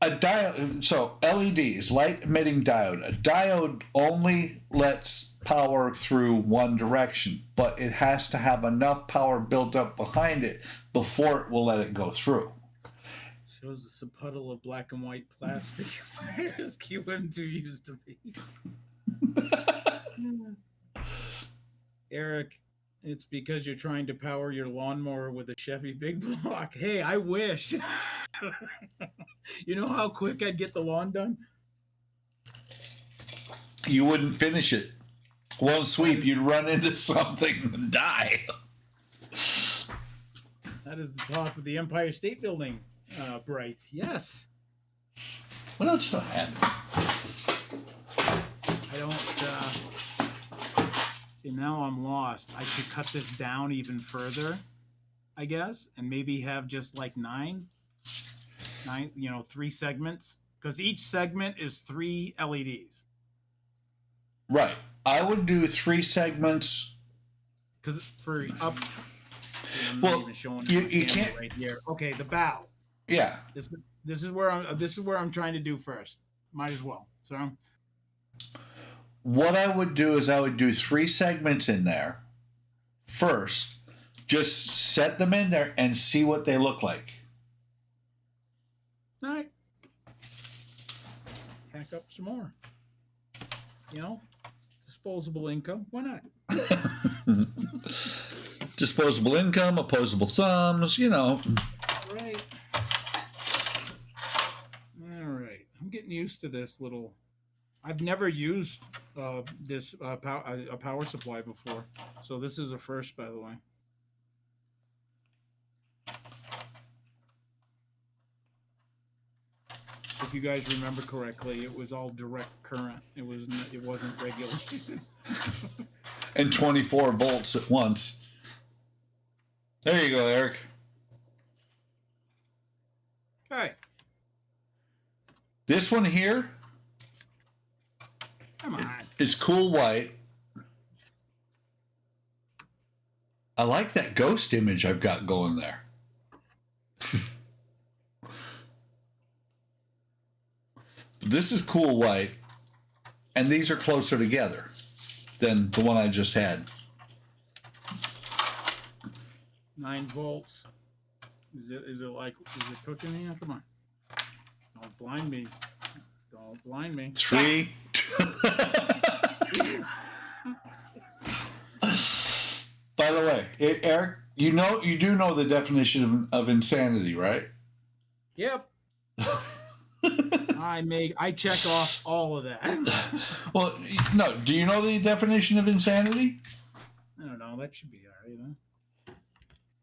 a diode. So LEDs, light emitting diode. A diode only lets power through one direction, but it has to have enough power built up behind it before it will let it go through. Shows us a puddle of black and white plastic wires QM2 used to be. Eric, it's because you're trying to power your lawnmower with a Chevy Big Block. Hey, I wish. You know how quick I'd get the lawn done? You wouldn't finish it. One sweep, you'd run into something and die. That is the top of the Empire State Building, Bright. Yes. What else do I have? I don't. See, now I'm lost. I should cut this down even further, I guess, and maybe have just like 9, 3 segments, because each segment is 3 LEDs. Right. I would do 3 segments. Because for up. I'm Well, not even showing you can't right here. Okay, the bow. Yeah. This is where I'm trying to do first. Might as well. So. What I would do is I would do 3 segments in there first. Just set them in there and see what they look like. All right. Hack up some more. Disposable income. Why not? Disposable income, opposable thumbs, All right. I'm getting used to this little. I've never used this a power supply before, so this is a first, by the way. If you guys remember correctly, it was all direct current. It wasn't regulated. And 24 volts at once. There you go, Eric. Okay. This one here Come on. is cool white. I like that ghost image I've got going there. This is cool white, and these are closer together than the one I just had. 9 volts. Is it cooking here? Come on. Don't blind me. Don't blind me. 3. By the way, Eric, You do know the definition of insanity, right? Yep. I check off all of that. Well, no. Do you know the definition of insanity? I don't know. That should be all right,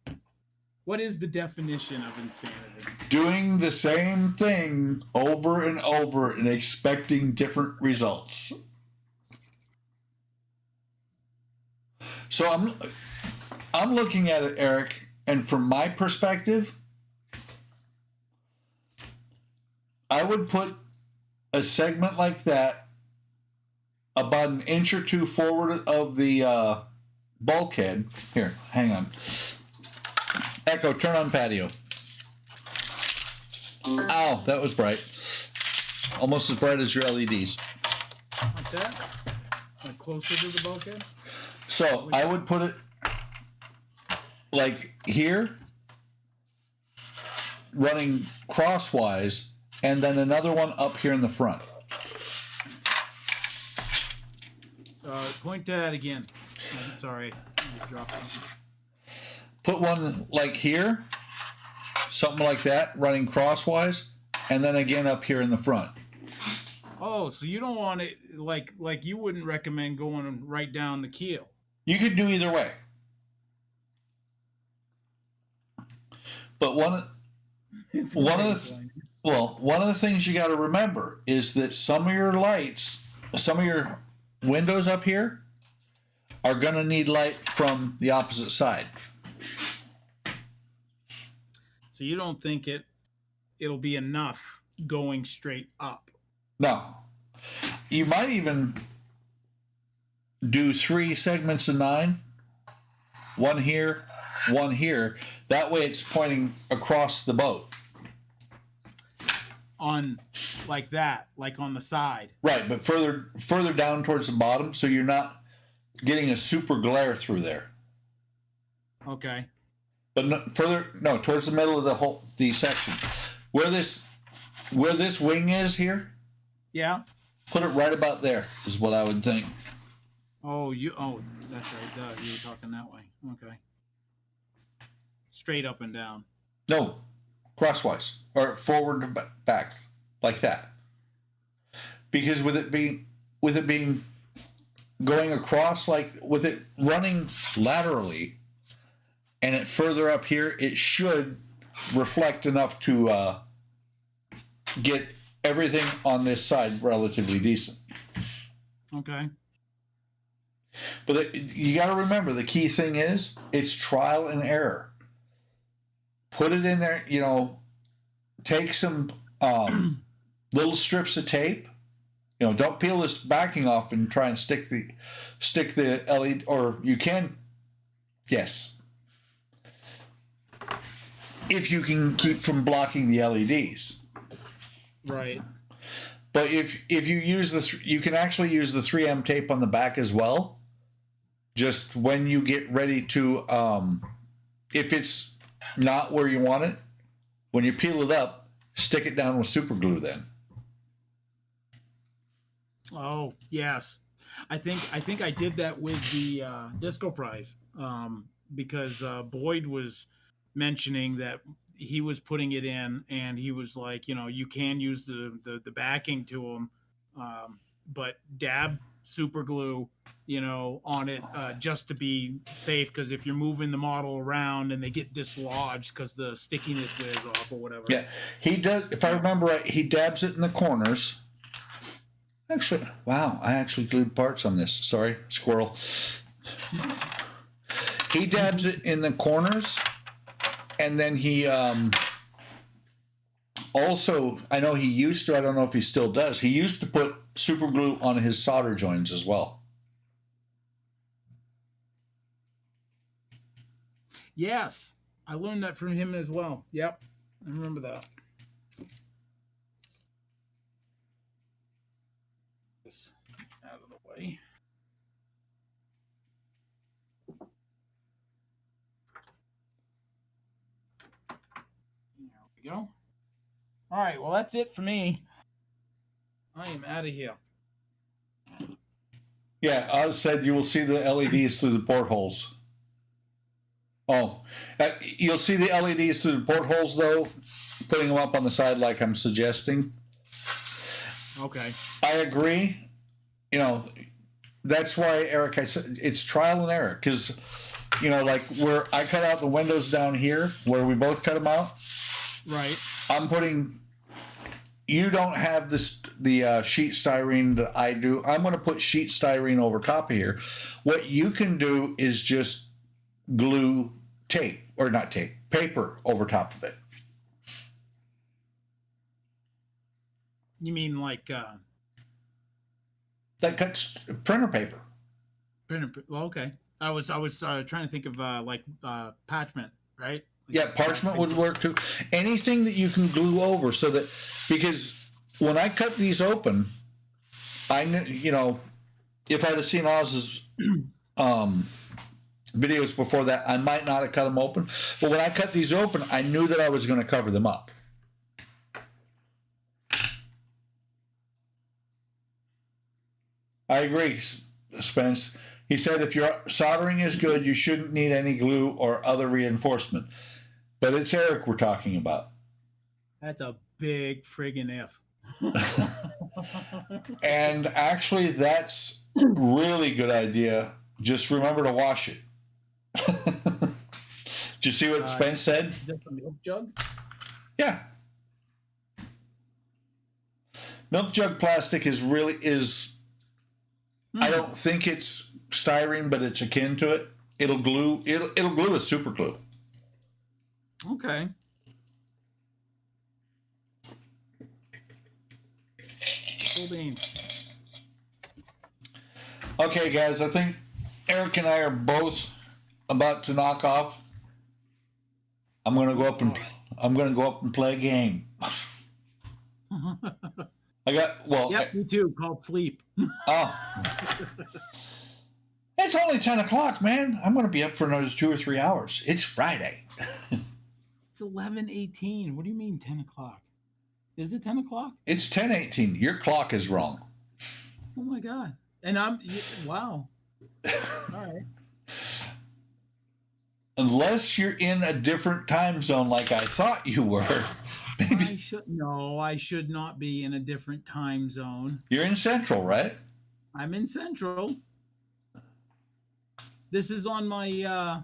huh? What is the definition of insanity? Doing the same thing over and over and expecting different results. So I'm looking at it, Eric, and from my perspective, I would put a segment like that about an inch or two forward of the bulkhead. Here, hang on. Echo, turn on patio. Ow, that was bright. Almost as bright as your LEDs. Like that? Like closer to the bulkhead? So I would put it like here, running crosswise, and then another one up here in the front. Point to that again. I'm sorry, I dropped something. Put one like here, something like that, running crosswise, and then again up here in the front. Oh, so you don't want it like you wouldn't recommend going right down the keel. You could do either way. But one of the things you got to remember is that some of your lights, some of your windows up here are going to need light from the opposite side. So you don't think it'll be enough going straight up? No. You might even do 3 segments of 9. One here, one here. That way it's pointing across the boat. On like that, like on the side. Right, but further down towards the bottom, so you're not getting a super glare through there. Okay. But towards the middle of the section. Where this wing is here, Yeah. put it right about there is what I would think. Oh, that's right. Duh, you were talking that way. Okay. Straight up and down. No, crosswise or forward to back, like that. Because with it being going across, like with it running laterally, and it further up here, it should reflect enough to get everything on this side relatively decent. Okay. But you got to remember, the key thing is it's trial and error. Put it in there, take some little strips of tape. Don't peel this backing off and try and stick the LED, or you can, yes, if you can keep from blocking the LEDs. Right. But if you use you can actually use the 3M tape on the back as well. Just when you get ready to, if it's not where you want it, when you peel it up, stick it down with super glue then. Oh, yes. I think I did that with the Disco Prize because Boyd was mentioning that he was putting it in, and he was like, you can use the backing to them, but dab super glue, on it just to be safe, because if you're moving the model around and they get dislodged because the stickiness wears off or whatever. Yeah, he does. If I remember right, he dabs it in the corners. Actually, wow, I actually glued parts on this. Sorry, squirrel. He dabs it in the corners, and then he also, I know he used to, I don't know if he still does, he used to put super glue on his solder joints as well. Yes, I learned that from him as well. Yep, I remember that. This out of the way. There we go. All right, well, that's it for me. I am out of here. Yeah, Oz said you will see the LEDs through the portholes. Oh, you'll see the LEDs through the portholes, though, putting them up on the side like I'm suggesting. Okay. I agree. You know, that's why, Eric, I said it's trial and error. Because, you know, like where I cut out the windows down here, where we both cut them out. Right. I'm putting. You don't have the sheet styrene that I do. I'm going to put sheet styrene over top of here. What you can do is just glue tape, or not tape, paper over top of it. You mean like That cuts printer paper. well, okay. I was trying to think of like parchment, right? Like Yeah, parchment would work too. Anything that you can glue over, so that, because when I cut these open, I knew, you know, if I'd have seen Oz's videos before that, I might not have cut them open. But when I cut these open, I knew that I was going to cover them up. I agree, Spence. He said if your soldering is good, you shouldn't need any glue or other reinforcement. But it's Eric we're talking about. That's a big friggin' if. And actually, that's a really good idea. Just remember to wash it. Did you see what Spence said? Just a milk jug? Yeah. Milk jug plastic is I don't think it's styrene, but it's akin to it. It'll glue. It'll glue with super glue. Okay. Cool beans. Okay, guys. I think Eric and I are both about to knock off. I'm gonna go up and play a game. I got Yep, me too. Called sleep. Oh. It's only 10 o'clock, man. I'm going to be up for another 2 or 3 hours. It's Friday. It's 11:18. What do you mean 10 o'clock? Is it 10 o'clock? It's 10:18. Your clock is wrong. Oh my God. And wow. All right. Unless you're in a different time zone like I thought you were. Maybe. I should not be in a different time zone. You're in Central, right? I'm in Central. This is on my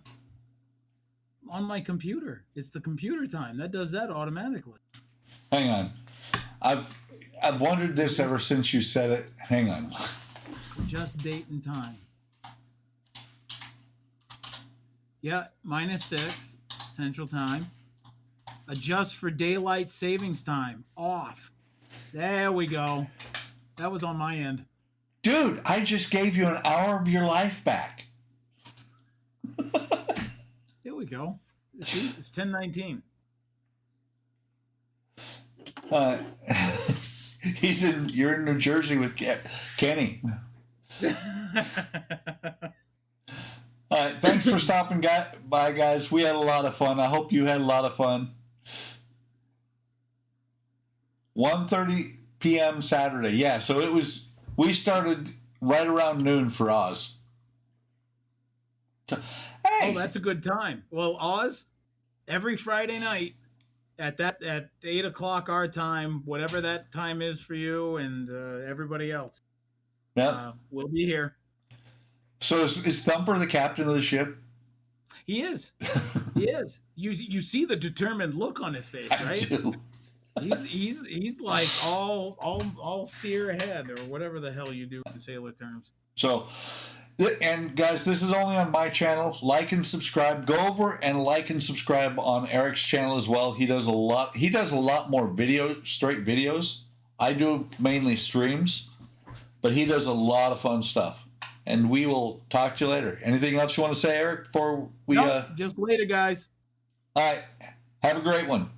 computer. It's the computer time. That does that automatically. Hang on. I've wondered this ever since you said it. Hang on. Just date and time. Yeah, -6 Central Time. Adjust for daylight savings time. Off. There we go. That was on my end. Dude, I just gave you an hour of your life back. There we go. See, it's 10:19. You're in New Jersey with Kenny. All right, thanks for stopping by, guys. We had a lot of fun. I hope you had a lot of fun. 1:30 p.m. Saturday. Yeah, so we started right around noon for Oz. Hey! Oh, that's a good time. Well, Oz, every Friday night at 8 o'clock our time, whatever that time is for you and everybody else. Yeah. We'll be here. So is Thumper the captain of the ship? He is. He is. You see the determined look on his face, right? I do. He's like all steer ahead or whatever the hell you do in sailor terms. So, and guys, this is only on my channel. Like and subscribe. Go over and like and subscribe on Eric's channel as well. He does a lot. He does a lot more straight videos. I do mainly streams, but he does a lot of fun stuff. And we will talk to you later. Anything else you want to say, Eric, before we... Nope, just later, guys. All right. Have a great one.